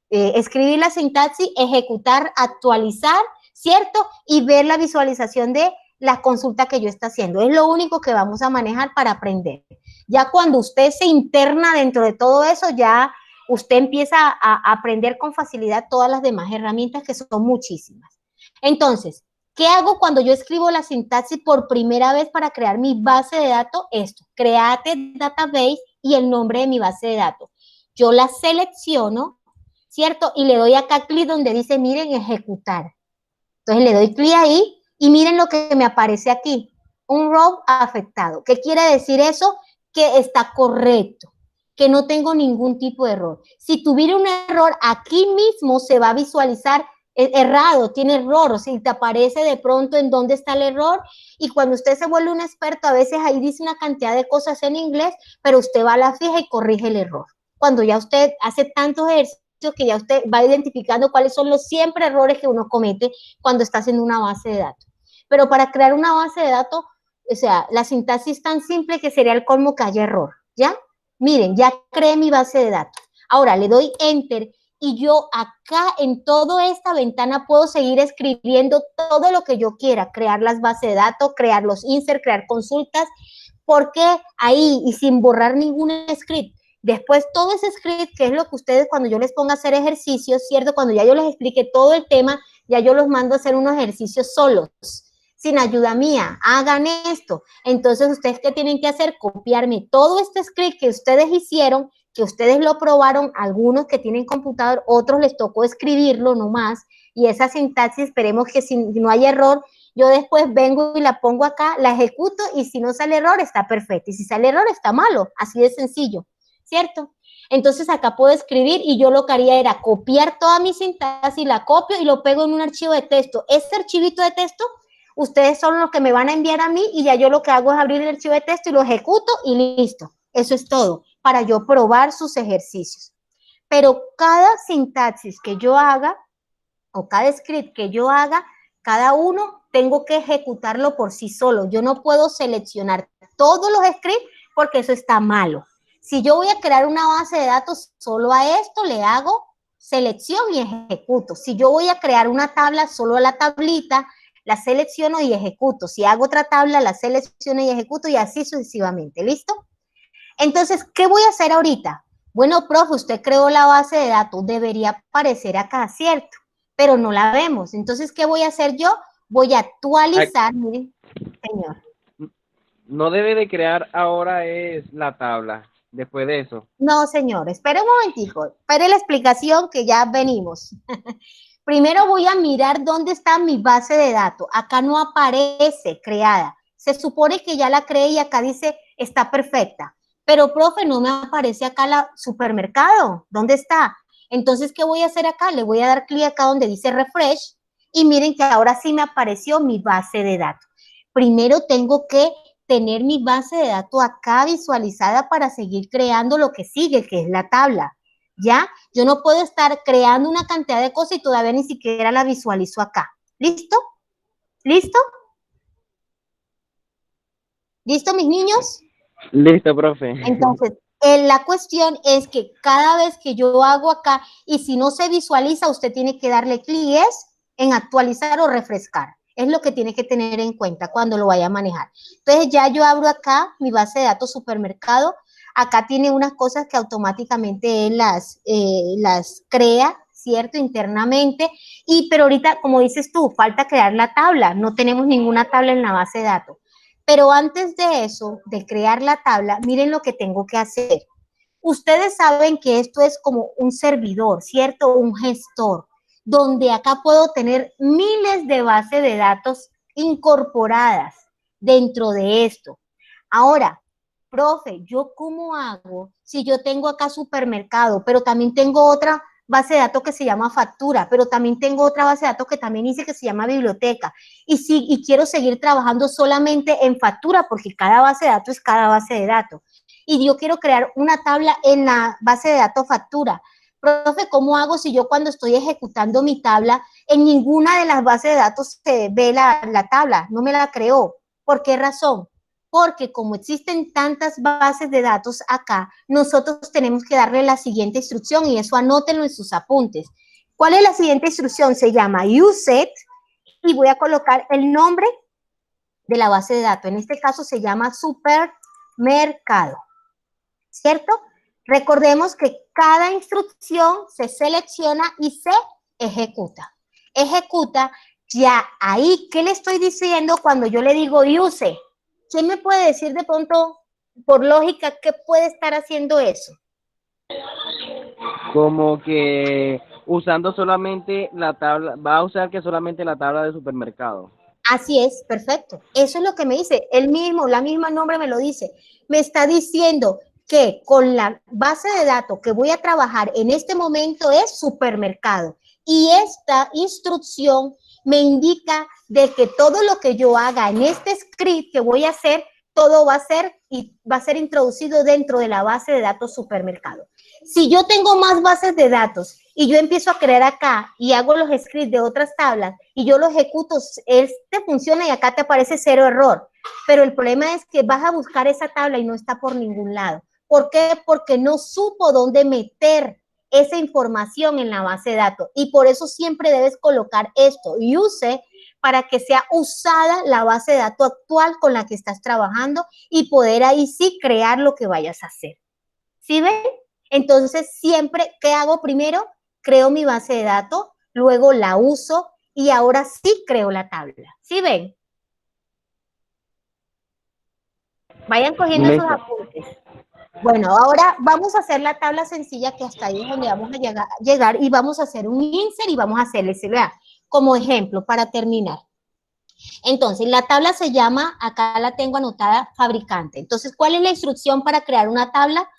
escribir la sintaxis, ejecutar, actualizar, ¿cierto? Y ver la visualización de la consulta que yo está haciendo. Es lo único que vamos a manejar para aprender. Ya cuando usted se interna dentro de todo eso, ya usted empieza a aprender con facilidad todas las demás herramientas que son muchísimas. Entonces, ¿qué hago cuando yo escribo la sintaxis por primera vez para crear mi base de datos? Esto, create database y el nombre de mi base de datos. Yo la selecciono, ¿cierto? Y le doy acá clic donde dice, miren, ejecutar. Entonces le doy clic ahí y miren lo que me aparece aquí. Un row afectado. ¿Qué quiere decir eso? Que está correcto, que no tengo ningún tipo de error. Si tuviera un error, aquí mismo se va a visualizar errado, tiene error, o sea, te aparece de pronto en dónde está el error, y cuando usted se vuelve un experto, a veces ahí dice una cantidad de cosas en inglés, pero usted va a la fija y corrige el error. Cuando ya usted hace tantos ejercicios que ya usted va identificando cuáles son los siempre errores que uno comete cuando está haciendo una base de datos. Pero para crear una base de datos, o sea, la sintaxis tan simple que sería el colmo que haya error, ¿ya? Miren, ya creé mi base de datos. Ahora le doy Enter y yo acá en toda esta ventana puedo seguir escribiendo todo lo que yo quiera, crear las bases de datos, crear los insert, crear consultas, porque ahí y sin borrar ningún script. Después todo ese script, que es lo que ustedes cuando yo les ponga a hacer ejercicios, ¿cierto? Cuando ya yo les explique todo el tema, ya yo los mando a hacer unos ejercicios solos, sin ayuda mía, hagan esto. Entonces, ¿ustedes qué tienen que hacer? Copiarme todo este script que ustedes hicieron, que ustedes lo probaron, algunos que tienen computador, otros les tocó escribirlo nomás, y esa sintaxis, esperemos que si no hay error, yo después vengo y la pongo acá, la ejecuto, y si no sale error, está perfecto, y si sale error, está malo, así de sencillo, ¿cierto? Entonces acá puedo escribir y yo lo que haría era copiar toda mi sintaxis, la copio y lo pego en un archivo de texto. Este archivito de texto, ustedes son los que me van a enviar a mí y ya yo lo que hago es abrir el archivo de texto y lo ejecuto y listo. Eso es todo, para yo probar sus ejercicios. Pero cada sintaxis que yo haga o cada script que yo haga, cada uno tengo que ejecutarlo por sí solo. Yo no puedo seleccionar todos los scripts porque eso está malo. Si yo voy a crear una base de datos, solo a esto le hago selección y ejecuto. Si yo voy a crear una tabla, solo a la tablita, la selecciono y ejecuto. Si hago otra tabla, la selecciono y ejecuto y así sucesivamente. ¿Listo? Entonces, ¿qué voy a hacer ahorita? Bueno, profe, usted creó la base de datos, debería aparecer acá, ¿cierto? Pero no la vemos. Entonces, ¿qué voy a hacer yo? Voy a actualizar, miren, señor. No debe de crear ahora es la tabla, después de eso. No, señor, espere un momentico, espere la explicación que ya venimos. Primero voy a mirar dónde está mi base de datos. Acá no aparece creada. Se supone que ya la creé y acá dice está perfecta. Pero, profe, no me aparece acá la supermercado. ¿Dónde está? Entonces, ¿qué voy a hacer acá? Le voy a dar clic acá donde dice refresh y miren que ahora sí me apareció mi base de datos. Primero tengo que tener mi base de datos acá visualizada para seguir creando lo que sigue, que es la tabla, ¿ya? Yo no puedo estar creando una cantidad de cosas y todavía ni siquiera la visualizo acá. ¿Listo? ¿Listo? ¿Listo, mis niños? Listo, profe. Entonces, la cuestión es que cada vez que yo hago acá, y si no se visualiza, usted tiene que darle clic en actualizar o refrescar. Es lo que tiene que tener en cuenta cuando lo vaya a manejar. Entonces, ya yo abro acá mi base de datos supermercado. Acá tiene unas cosas que automáticamente él las crea, ¿cierto? Internamente. Pero ahorita, como dices tú, falta crear la tabla. No tenemos ninguna tabla en la base de datos. Pero antes de eso, de crear la tabla, miren lo que tengo que hacer. Ustedes saben que esto es como un servidor, ¿cierto? Un gestor, donde acá puedo tener miles de bases de datos incorporadas dentro de esto. Ahora, profe, ¿yo cómo hago si yo tengo acá supermercado, pero también tengo otra base de datos que se llama factura, pero también tengo otra base de datos que también dice que se llama biblioteca, y quiero seguir trabajando solamente en factura, porque cada base de datos es cada base de datos, y yo quiero crear una tabla en la base de datos factura? Profe, ¿cómo hago si yo cuando estoy ejecutando mi tabla, en ninguna de las bases de datos se ve la tabla? No me la creó. ¿Por qué razón? Porque como existen tantas bases de datos acá, nosotros tenemos que darle la siguiente instrucción y eso anótenlo en sus apuntes. ¿Cuál es la siguiente instrucción? Se llama useIt y voy a colocar el nombre de la base de datos. En este caso se llama supermercado, ¿cierto? Recordemos que cada instrucción se selecciona y se ejecuta. Ejecuta, ya ahí, ¿qué le estoy diciendo cuando yo le digo use? ¿Quién me puede decir de pronto, por lógica, qué puede estar haciendo eso? Como que usando solamente la tabla, va a usar que solamente la tabla de supermercado. Así es, perfecto. Eso es lo que me dice. Él mismo, la misma nombre me lo dice. Me está diciendo que con la base de datos que voy a trabajar en este momento es supermercado. Y esta instrucción me indica de que todo lo que yo haga en este script que voy a hacer todo va a ser introducido dentro de la base de datos supermercado. Si yo tengo más bases de datos y yo empiezo a crear acá y hago los scripts de otras tablas y yo lo ejecuto, este funciona y acá te aparece 0 error. Pero el problema es que vas a buscar esa tabla y no está por ningún lado. ¿Por qué? Porque no supo dónde meter esa información en la base de datos. Y por eso siempre debes colocar esto, use, para que sea usada la base de datos actual con la que estás trabajando y poder ahí sí crear lo que vayas a hacer. ¿Sí ven? Entonces, siempre, ¿qué hago primero? Creo mi base de datos, luego la uso y ahora sí creo la tabla. ¿Sí ven? Vayan cogiendo esos apuntes. Bueno, ahora vamos a hacer la tabla sencilla que hasta ahí es donde vamos a llegar y vamos a hacer un insert y vamos a hacerle CBA como ejemplo para terminar. Entonces, la tabla se llama, acá la tengo anotada, fabricante. Entonces, ¿cuál es la instrucción para crear una tabla?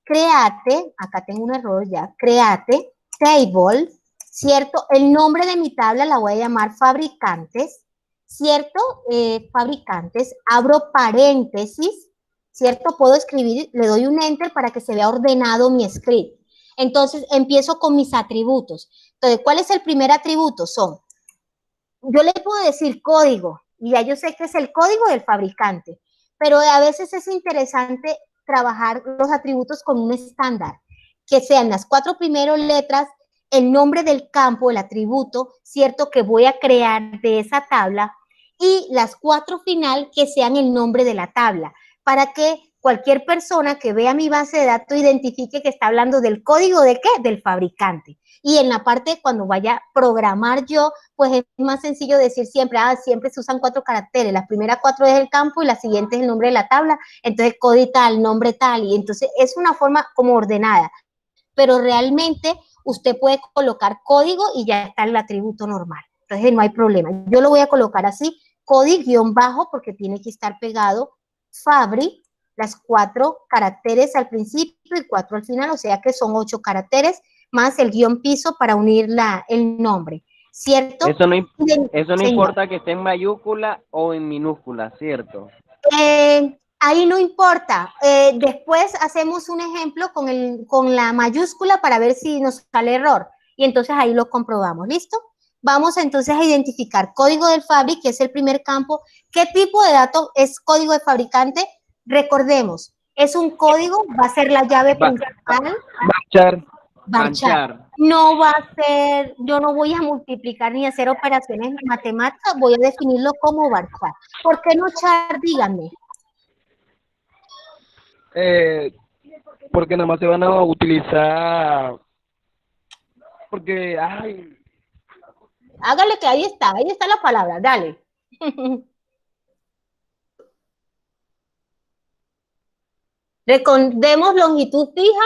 Create, acá tengo un error ya, create, table, ¿cierto? El nombre de mi tabla la voy a llamar fabricantes, ¿cierto? Fabricantes, abro paréntesis, ¿cierto? Puedo escribir, le doy un enter para que se vea ordenado mi script. Entonces, empiezo con mis atributos. Entonces, ¿cuál es el primer atributo? Yo le puedo decir código, y ya yo sé que es el código del fabricante, pero a veces es interesante trabajar los atributos con un estándar, que sean las 4 primeras letras, el nombre del campo, el atributo, ¿cierto? Que voy a crear de esa tabla, y las 4 final que sean el nombre de la tabla, para que cualquier persona que vea mi base de datos identifique que está hablando del código ¿de qué? Del fabricante. Y en la parte cuando vaya a programar yo, pues es más sencillo decir siempre, siempre se usan 4 caracteres, la primera 4 es el campo y la siguiente es el nombre de la tabla, entonces código tal, nombre tal, y entonces es una forma como ordenada, pero realmente usted puede colocar código y ya está el atributo normal, entonces no hay problema. Yo lo voy a colocar así, código-bajo, porque tiene que estar pegado, fabri, las 4 caracteres al principio y 4 al final, o sea que son 8 caracteres, más el guión piso para unir el nombre, ¿cierto? Eso no importa que esté en mayúscula o en minúscula, ¿cierto? Ahí no importa. Después hacemos un ejemplo con la mayúscula para ver si nos sale error. Y entonces ahí lo comprobamos. ¿Listo? Vamos entonces a identificar código del fabric, que es el primer campo. ¿Qué tipo de datos es código de fabricante? Recordemos, es un código, va a ser la llave principal. Varchar. No va a ser, yo no voy a multiplicar ni hacer operaciones matemáticas, voy a definirlo como varchar. ¿Por qué no char? Díganme. Porque nada más se van a utilizar, porque, Hágale que ahí está la palabra, dale. Recordemos longitud fija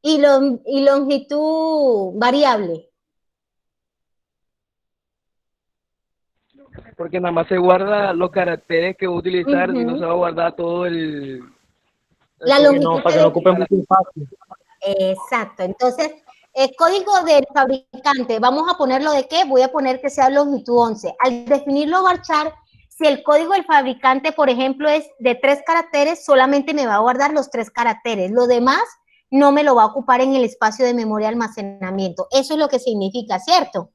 y longitud variable. porque nada más se guarda los caracteres que voy a utilizar y no se va a guardar todo la longitud para que no ocupe mucho espacio. Exacto, entonces el código del fabricante, vamos a ponerlo de qué, voy a poner que sea longitud 11. Al definirlo varchar, si el código del fabricante, por ejemplo, es de 3 caracteres, solamente me va a guardar los 3 caracteres. Lo demás no me lo va a ocupar en el espacio de memoria de almacenamiento. Eso es lo que significa, ¿cierto?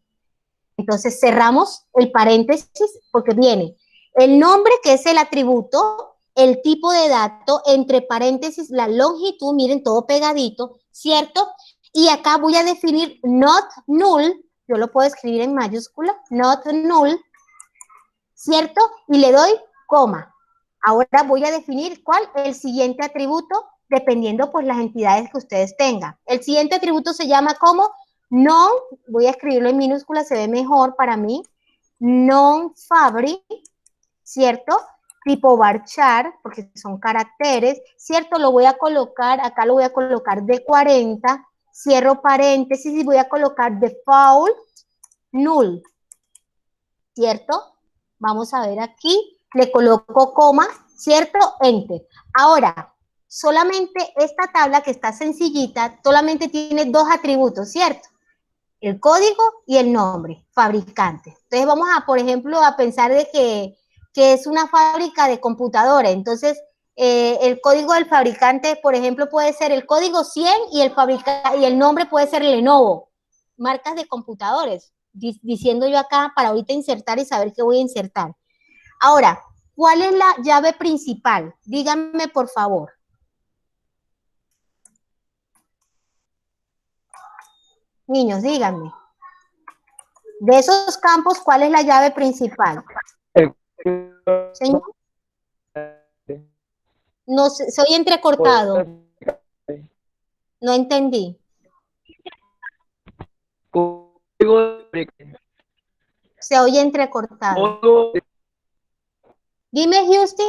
Entonces cerramos el paréntesis porque viene el nombre, que es el atributo, el tipo de dato, entre paréntesis la longitud, miren, todo pegadito, ¿cierto? Y acá voy a definir not null, yo lo puedo escribir en mayúscula, not null, ¿cierto? Y le doy coma. Ahora voy a definir cuál es el siguiente atributo, dependiendo pues las entidades que ustedes tengan. El siguiente atributo se llama como non, voy a escribirlo en minúscula, se ve mejor para mí, non-fabric, ¿cierto? Tipo varchar, porque son caracteres, ¿cierto? Lo voy a colocar, acá lo voy a colocar de 40, cierro paréntesis y voy a colocar default null, ¿cierto? Vamos a ver aquí, le coloco coma, ¿cierto? Enter. Ahora, solamente esta tabla que está sencillita, solamente tiene 2 atributos, ¿cierto? El código y el nombre, fabricante. Entonces vamos a, por ejemplo, a pensar de que que es una fábrica de computadores. Entonces, el código del fabricante, por ejemplo, puede ser el código 100 y el nombre puede ser Lenovo, marcas de computadores, diciendo yo acá para ahorita insertar y saber qué voy a insertar. Ahora, ¿cuál es la llave principal? Díganme, por favor. Niños, díganme. De esos campos, ¿cuál es la llave principal? ¿Señor? No sé, soy entrecortado. No entendí. Se oye entrecortado. Dime, Houston.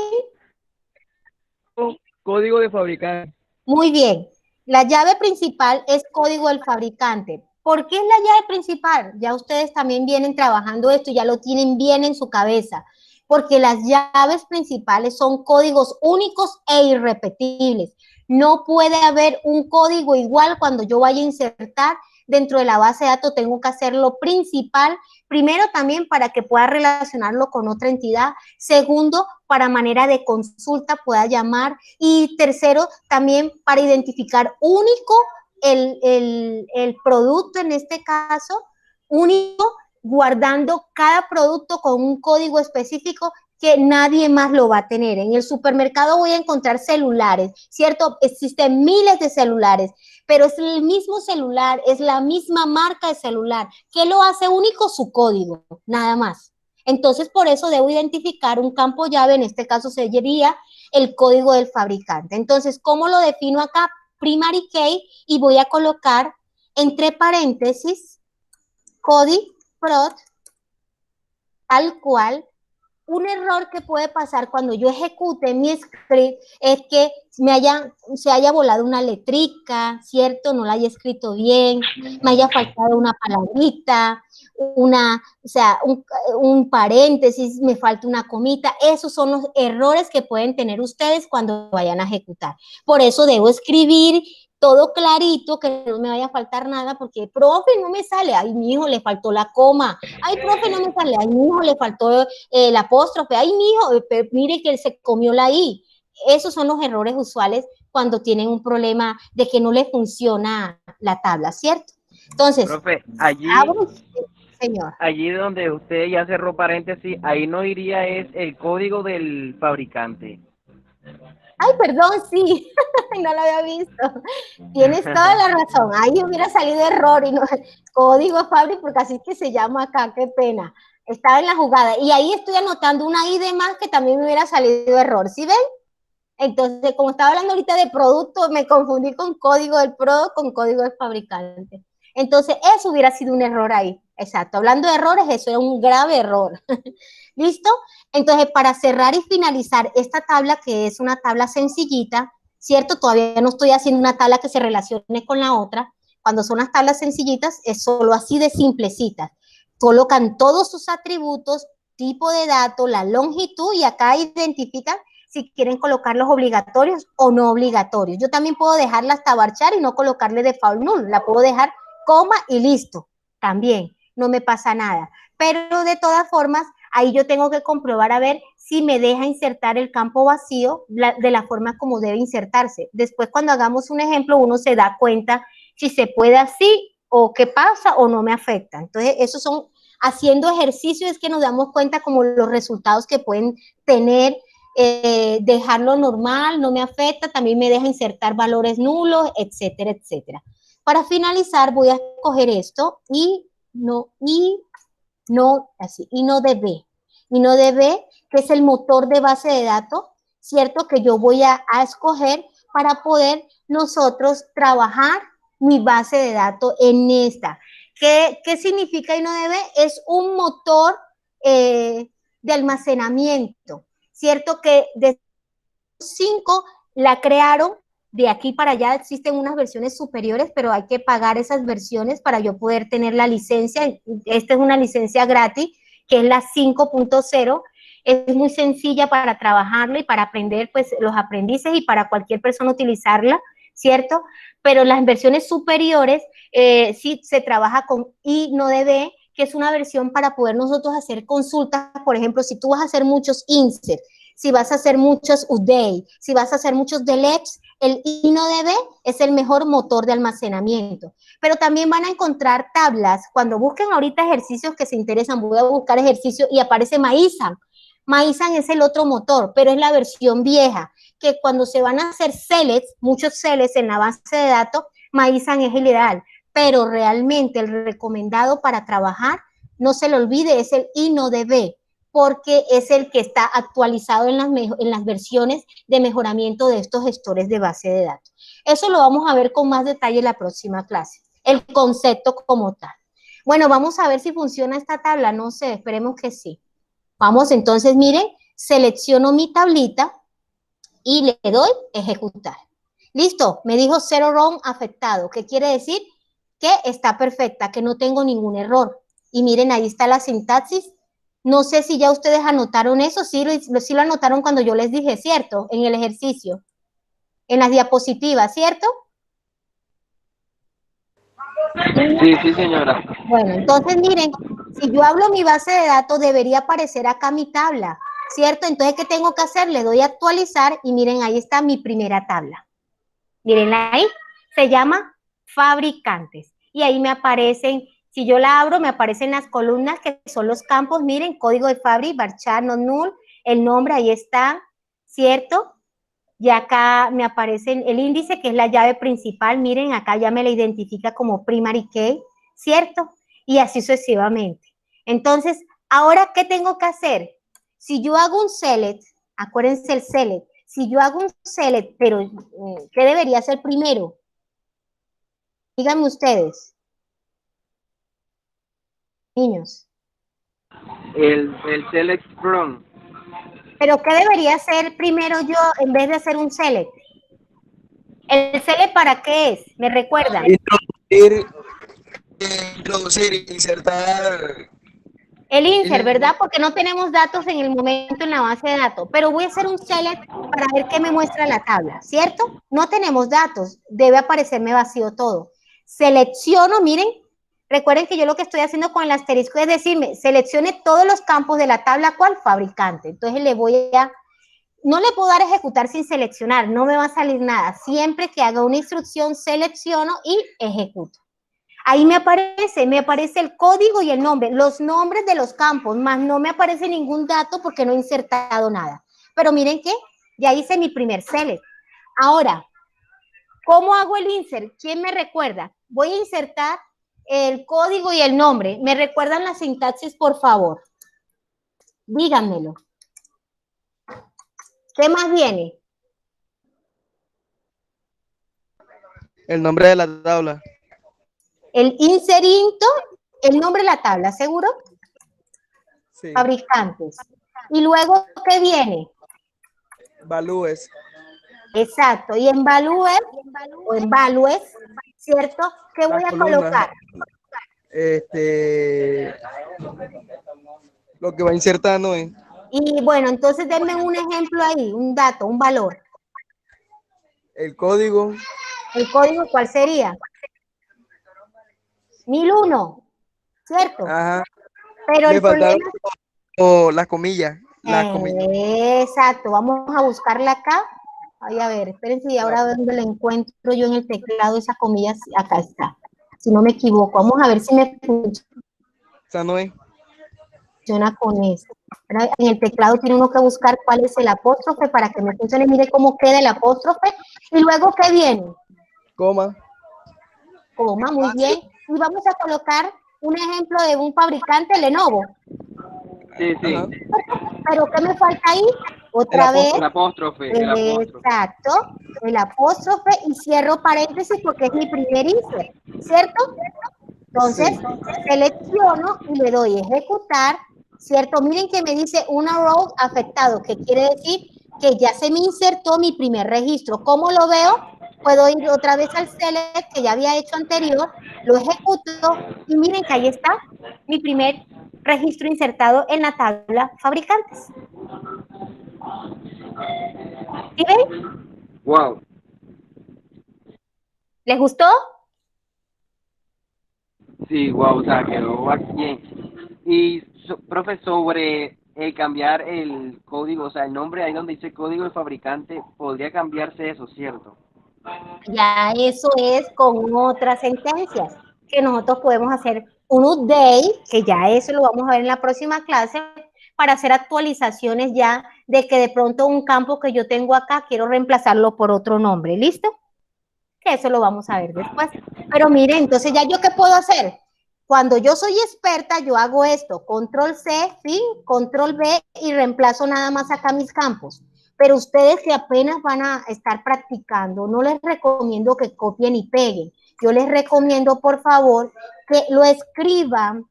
Código de fabricante. Muy bien. La llave principal es código del fabricante. ¿Por qué es la llave principal? Ya ustedes también vienen trabajando esto, ya lo tienen bien en su cabeza. Porque las llaves principales son códigos únicos e irrepetibles. No puede haber un código igual cuando yo vaya a insertar dentro de la base de datos. Tengo que hacerlo principal. Primero, también para que pueda relacionarlo con otra entidad. Segundo, para manera de consulta pueda llamar. Y tercero, también para identificar único el producto, en este caso, único, guardando cada producto con un código específico que nadie más lo va a tener. En el supermercado voy a encontrar celulares, ¿cierto? Existen miles de celulares, pero es el mismo celular, es la misma marca de celular. ¿Qué lo hace único? Su código, nada más. Entonces, por eso debo identificar un campo llave, en este caso sería el código del fabricante. Entonces, ¿cómo lo defino acá? Primary key, y voy a colocar entre paréntesis código prod, tal cual. Un error que puede pasar cuando yo ejecute mi script es que se haya volado una letrica, ¿cierto? No la haya escrito bien, me haya faltado una palabrita, un paréntesis, me falta una comita. Esos son los errores que pueden tener ustedes cuando vayan a ejecutar. Por eso debo escribir todo clarito, que no me vaya a faltar nada, porque, profe, no me sale, ay, mi hijo, le faltó la coma, ay, profe, no me sale, ay, mi hijo, le faltó el apóstrofe, ay, mi hijo, mire que él se comió la I. Esos son los errores usuales cuando tienen un problema de que no le funciona la tabla, ¿cierto? Entonces, Profe, señor. allí donde usted ya cerró paréntesis, ahí no iría es el código del fabricante. Ay, perdón, sí, no lo había visto. Tienes toda la razón. Ahí hubiera salido error y no código Fabri, porque así es que se llama acá, qué pena. Estaba en la jugada. Y ahí estoy anotando una I de más que también me hubiera salido error. ¿Sí ven? Entonces, como estaba hablando ahorita de producto, me confundí con código del producto, con código del fabricante. Entonces, eso hubiera sido un error ahí. Exacto. Hablando de errores, eso era un grave error. ¿Listo? Entonces, para cerrar y finalizar esta tabla, que es una tabla sencillita, ¿cierto? Todavía no estoy haciendo una tabla que se relacione con la otra. Cuando son las tablas sencillitas, es solo así de simplecitas. Colocan todos sus atributos, tipo de dato, la longitud, y acá identifican si quieren colocarlos obligatorios o no obligatorios. Yo también puedo dejarla hasta varchar y no colocarle default null. La puedo dejar coma y listo. También no me pasa nada. Pero de todas formas, ahí yo tengo que comprobar a ver si me deja insertar el campo vacío de la forma como debe insertarse. Después, cuando hagamos un ejemplo, uno se da cuenta si se puede así o qué pasa o no me afecta. Entonces, esos son, haciendo ejercicios es que nos damos cuenta como los resultados que pueden tener. Dejarlo normal, no me afecta, también me deja insertar valores nulos, etcétera, etcétera. Para finalizar, voy a escoger esto y no debe, que es el motor de base de datos, ¿cierto? Que yo voy a escoger para poder nosotros trabajar mi base de datos en esta. ¿Qué significa InnoDB? Es un motor de almacenamiento, ¿cierto? Que de 5 la crearon. De aquí para allá existen unas versiones superiores, pero hay que pagar esas versiones para yo poder tener la licencia. Esta es una licencia gratis, que es la 5.0. Es muy sencilla para trabajarla y para aprender, pues, los aprendices y para cualquier persona utilizarla, ¿cierto? Pero las versiones superiores sí se trabaja con InnoDB, que es una versión para poder nosotros hacer consultas. Por ejemplo, si tú vas a hacer muchos insert, si vas a hacer muchos UDEI, si vas a hacer muchos deletes, el InnoDB es el mejor motor de almacenamiento. Pero también van a encontrar tablas. Cuando busquen ahorita ejercicios que se interesan, voy a buscar ejercicios y aparece MyISAM. MyISAM es el otro motor, pero es la versión vieja, que cuando se van a hacer selects, muchos selects en la base de datos, MyISAM es el ideal, pero realmente el recomendado para trabajar, no se le olvide, es el InnoDB, porque es el que está actualizado en las versiones de mejoramiento de estos gestores de base de datos. Eso lo vamos a ver con más detalle en la próxima clase, el concepto como tal. Bueno, vamos a ver si funciona esta tabla, no sé, esperemos que sí. Vamos, entonces, miren, selecciono mi tablita y le doy ejecutar. Listo, me dijo cero ROM afectado, ¿qué quiere decir? Que está perfecta, que no tengo ningún error. Y miren, ahí está la sintaxis. No sé si ya ustedes anotaron eso, sí lo anotaron cuando yo les dije, ¿cierto? En el ejercicio, en las diapositivas, ¿cierto? Sí, señora. Bueno, entonces miren, si yo hablo mi base de datos, debería aparecer acá mi tabla, ¿cierto? Entonces, ¿qué tengo que hacer? Le doy a actualizar y miren, ahí está mi primera tabla. Miren ahí, se llama fabricantes. Y ahí me aparecen, si yo la abro, me aparecen las columnas que son los campos. Miren, código de fábrica, varchar, no null, el nombre, ahí está, ¿cierto? Y acá me aparece el índice, que es la llave principal. Miren, acá ya me la identifica como primary key, ¿cierto? Y así sucesivamente. Entonces, ahora, ¿qué tengo que hacer? Si yo hago un select, acuérdense el select, si yo hago un select, pero ¿qué debería hacer primero? Díganme ustedes, niños. El select from. ¿Pero qué debería hacer primero yo en vez de hacer un select? ¿El select para qué es? ¿Me recuerdan? Introducir, insertar. El insert, ¿verdad? Porque no tenemos datos en el momento en la base de datos, pero voy a hacer un select para ver qué me muestra la tabla, ¿cierto? No tenemos datos, debe aparecerme vacío todo. Selecciono, miren, recuerden que yo lo que estoy haciendo con el asterisco es decirme, seleccione todos los campos de la tabla, ¿cuál? Fabricante. Entonces no le puedo dar a ejecutar sin seleccionar, no me va a salir nada. Siempre que haga una instrucción, selecciono y ejecuto. Ahí me aparece el código y el nombre, los nombres de los campos, más no me aparece ningún dato porque no he insertado nada. Pero miren que ya hice mi primer select. Ahora, ¿cómo hago el insert? ¿Quién me recuerda? Voy a insertar el código y el nombre. ¿Me recuerdan la sintaxis, por favor? Díganmelo. ¿Qué más viene? El nombre de la tabla. El inserinto, el nombre de la tabla, ¿seguro? Sí. Fabricantes. Y luego, ¿qué viene? Valúes. Exacto. Y en Values, o en Values, ¿cierto? ¿Qué voy Las a columnas. colocar? Lo que va insertando es Y bueno, entonces denme un ejemplo ahí, un dato, un valor. el código. ¿El código cuál sería? 1001, ¿cierto? Ajá. Pero Le el faltaron problema... las comillas. Las comillas. Exacto, vamos a buscarla acá. Ay, a ver, espérense, y ahora dónde la encuentro yo en el teclado, esa comilla, acá está. Si no me equivoco, vamos a ver si me Esa no es. funciona con esto. En el teclado tiene uno que buscar cuál es el apóstrofe para que me funcione. Mire cómo queda el apóstrofe. Y luego, ¿qué viene? Coma. Coma, muy bien. Y vamos a colocar un ejemplo de un fabricante, Lenovo. Sí. Ajá. ¿Pero qué me falta ahí? El Otra vez. apóstrofe. Exacto. El apóstrofe y cierro paréntesis porque es mi primer insert, ¿cierto? Entonces, Sí. selecciono y le doy ejecutar, ¿cierto? Miren que me dice una row afectado, que quiere decir que ya se me insertó mi primer registro. ¿Cómo lo veo? Puedo ir otra vez al select que ya había hecho anterior, lo ejecuto y miren que ahí está mi primer registro insertado en la tabla fabricantes. ¿Sí ven? Wow. ¿Les gustó? Sí, wow, o sea, quedó bien. Y, profe, sobre cambiar el código, o sea, el nombre ahí donde dice código de fabricante, podría cambiarse eso, ¿cierto? Ya eso es con otras sentencias, que nosotros podemos hacer un update, que ya eso lo vamos a ver en la próxima clase, para hacer actualizaciones ya de que de pronto un campo que yo tengo acá quiero reemplazarlo por otro nombre, ¿listo? Que eso lo vamos a ver después. Pero mire, entonces ya yo qué puedo hacer. Cuando yo soy experta, yo hago esto, control C, ¿sí? Control B y reemplazo nada más acá mis campos. Pero ustedes que apenas van a estar practicando, no les recomiendo que copien y peguen. Yo les recomiendo, por favor, que lo escriban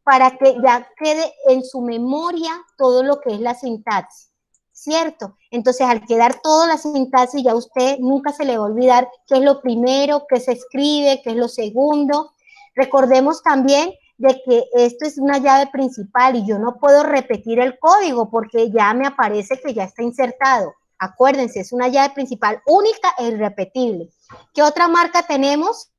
para que ya quede en su memoria todo lo que es la sintaxis, ¿cierto? Entonces, al quedar toda la sintaxis, ya usted nunca se le va a olvidar qué es lo primero, qué se escribe, qué es lo segundo. Recordemos también de que esto es una llave principal y yo no puedo repetir el código porque ya me aparece que ya está insertado. Acuérdense, es una llave principal única e irrepetible. ¿Qué otra marca tenemos?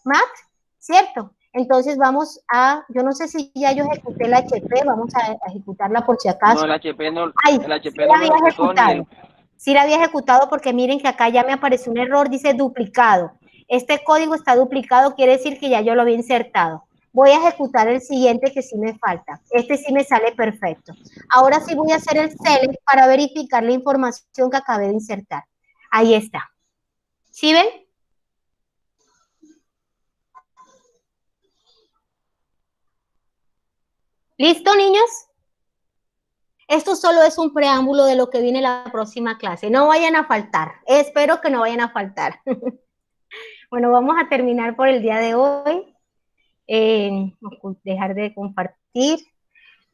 Mac, ¿cierto? Entonces vamos a, yo no sé si ya yo ejecuté la HP, vamos a ejecutarla por si No, acaso. Ay, el sí HP la no me había ejecutó ni ejecutado. Sí la había ejecutado porque miren que acá ya me apareció un error, dice duplicado. Este código está duplicado, quiere decir que ya yo lo había insertado. Voy a ejecutar el siguiente que sí me falta. Este sí me sale perfecto. Ahora sí voy a hacer el select para verificar la información que acabé de insertar. Ahí está. ¿Sí ven? ¿Listo, niños? Esto solo es un preámbulo de lo que viene la próxima clase. No vayan a faltar. Espero que no vayan a faltar. Bueno, vamos a terminar por el día de hoy. Dejar de compartir.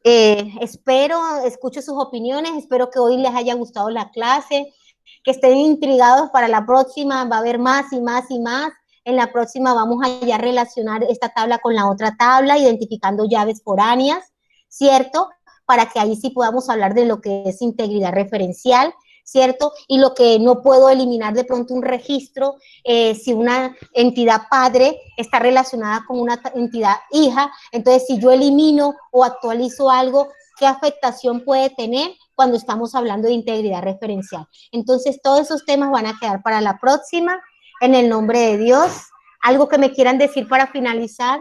Escucho sus opiniones. Espero que hoy les haya gustado la clase. Que estén intrigados para la próxima. Va a haber más y más y más. En la próxima vamos a ya relacionar esta tabla con la otra tabla, identificando llaves foráneas, ¿cierto? Para que ahí sí podamos hablar de lo que es integridad referencial, ¿cierto? Y lo que no puedo eliminar de pronto un registro, si una entidad padre está relacionada con una entidad hija, entonces si yo elimino o actualizo algo, ¿qué afectación puede tener cuando estamos hablando de integridad referencial? Entonces todos esos temas van a quedar para la próxima, en el nombre de Dios. ¿Algo que me quieran decir para finalizar?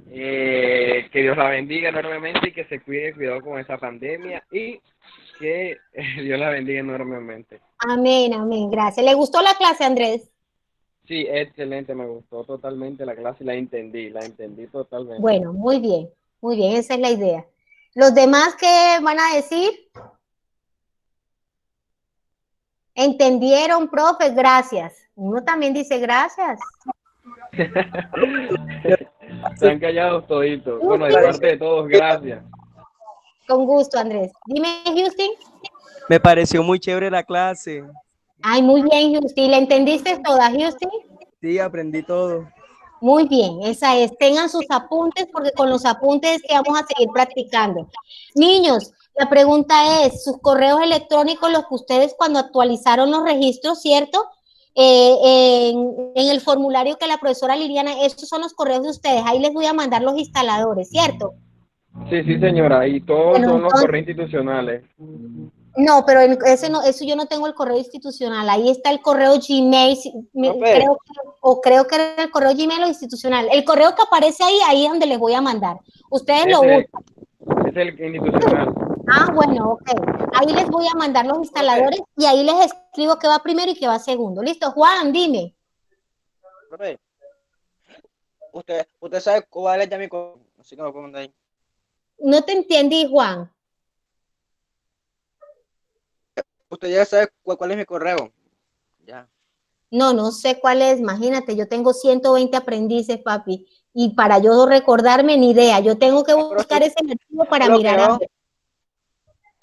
Que Dios la bendiga enormemente y que se cuide, cuidado con esa pandemia y que Dios la bendiga enormemente. Amén, amén, gracias. ¿Le gustó la clase, Andrés? Sí, excelente, me gustó totalmente la clase y la entendí totalmente. Bueno, muy bien, esa es la idea. ¿Los demás qué van a decir? ¿Entendieron, profe? Gracias. Uno también dice gracias. Están callados toditos. Bueno, de parte de todos, gracias. Con gusto, Andrés. Dime, Houston. Me pareció muy chévere la clase. Ay, muy bien, Houston. ¿La entendiste toda, Houston? Sí, aprendí todo. Muy bien, esa es. Tengan sus apuntes porque con los apuntes es que vamos a seguir practicando. Niños, la pregunta es, sus correos electrónicos, los que ustedes cuando actualizaron los registros, ¿cierto? En el formulario que la profesora Liliana, estos son los correos de ustedes. Ahí les voy a mandar los instaladores, ¿cierto? Sí, sí, señora, y todos Bueno, son los entonces, correos institucionales. no, pero eso yo no tengo el correo institucional. Ahí está el correo Gmail, Profe, creo que era el correo Gmail o institucional. El correo que aparece ahí es donde les voy a mandar. Ustedes lo Ese buscan. es el institucional. Ah, bueno, ok. Ahí les voy a mandar los instaladores y ahí les escribo qué va primero y qué va segundo. Listo, Juan, dime. profe, usted sabe cuál es ya mi correo, así que me lo puedo mandar ahí. No te entendí, Juan. Usted ya sabe cuál es mi correo. Ya. No sé cuál es. Imagínate, yo tengo 120 aprendices, papi. Y para yo recordarme, ni idea. Yo tengo que buscar ese archivo para Lo mirar a creó, ver.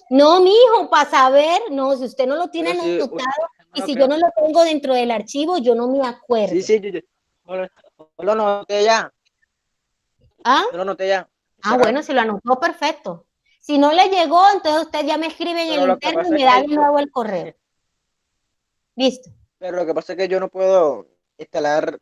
No, mijo, para saber, no, si usted no lo tiene pero si anotado y lo si yo creó. no lo tengo dentro del archivo, yo no me acuerdo. Sí, yo lo noté ya. ¿Ah? Yo lo noté ya. Ah, bueno, si lo anotó, perfecto. Si no le llegó, entonces usted ya me escribe en Pero el lo que interno y pasa me es da que de nuevo el correo. Listo. pero lo que pasa es que yo no puedo instalar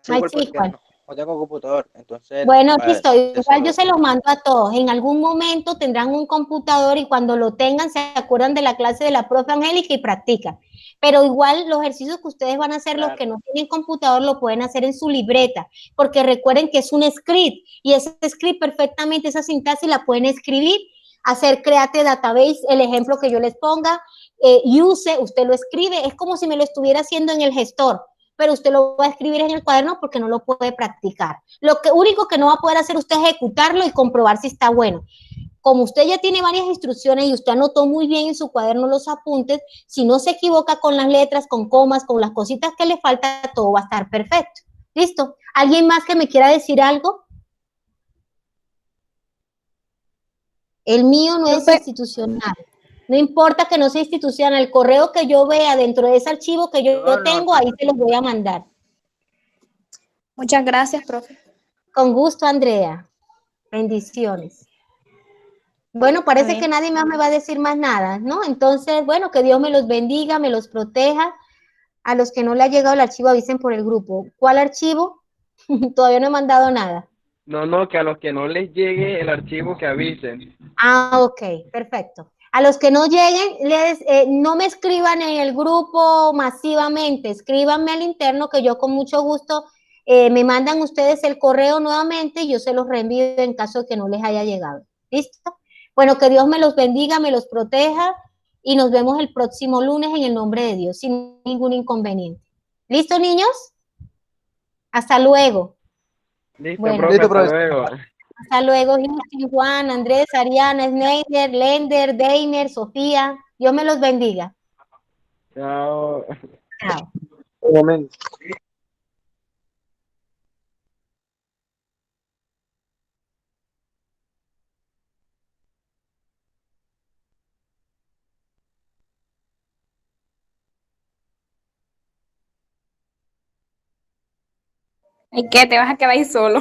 Sí, porque MySQL. no tengo computador, entonces, Bueno, listo, eso igual yo se los mando a todos. En algún momento tendrán un computador y cuando lo tengan se acuerdan de la clase de la profe Angélica y practican. Pero igual los ejercicios que ustedes van a hacer, los que no tienen computador, lo pueden hacer en su libreta, porque recuerden que es un script y ese script perfectamente, esa sintaxis la pueden escribir, hacer create database, el ejemplo que yo les ponga, use, usted lo escribe, es como si me lo estuviera haciendo en el gestor, pero usted lo va a escribir en el cuaderno porque no lo puede practicar. Lo único que no va a poder hacer usted es ejecutarlo y comprobar si está bueno. Como usted ya tiene varias instrucciones y usted anotó muy bien en su cuaderno los apuntes, si no se equivoca con las letras, con comas, con las cositas que le falta, todo va a estar perfecto. ¿Listo? ¿Alguien más que me quiera decir algo? El mío no es institucional. No importa que no sea institucional, el correo que yo vea dentro de ese archivo que yo tengo, ahí se los voy a mandar. Muchas gracias, profe. Con gusto, Andrea. Bendiciones. Bueno, parece Amén. que nadie más me va a decir más nada, ¿no? Entonces, bueno, que Dios me los bendiga, me los proteja. A los que no le ha llegado el archivo, avisen por el grupo. ¿Cuál archivo? Todavía no he mandado nada. No, que a los que no les llegue el archivo que avisen. Ah, ok, perfecto. A los que no lleguen, no me escriban en el grupo masivamente, escríbanme al interno que yo con mucho gusto me mandan ustedes el correo nuevamente y yo se los reenvío en caso de que no les haya llegado. ¿Listo? Bueno, que Dios me los bendiga, me los proteja y nos vemos el próximo lunes en el nombre de Dios, sin ningún inconveniente. ¿Listo, niños? Hasta luego. Listo, Bueno. profe, Listo, hasta profesor. luego. Hasta luego, Houston, Juan, Andrés, Ariana, Schneider, Lender, Deiner, Sofía. Dios me los bendiga. Chao. Chao. Un momento. ¿Y qué? ¿Te vas a quedar ahí solo?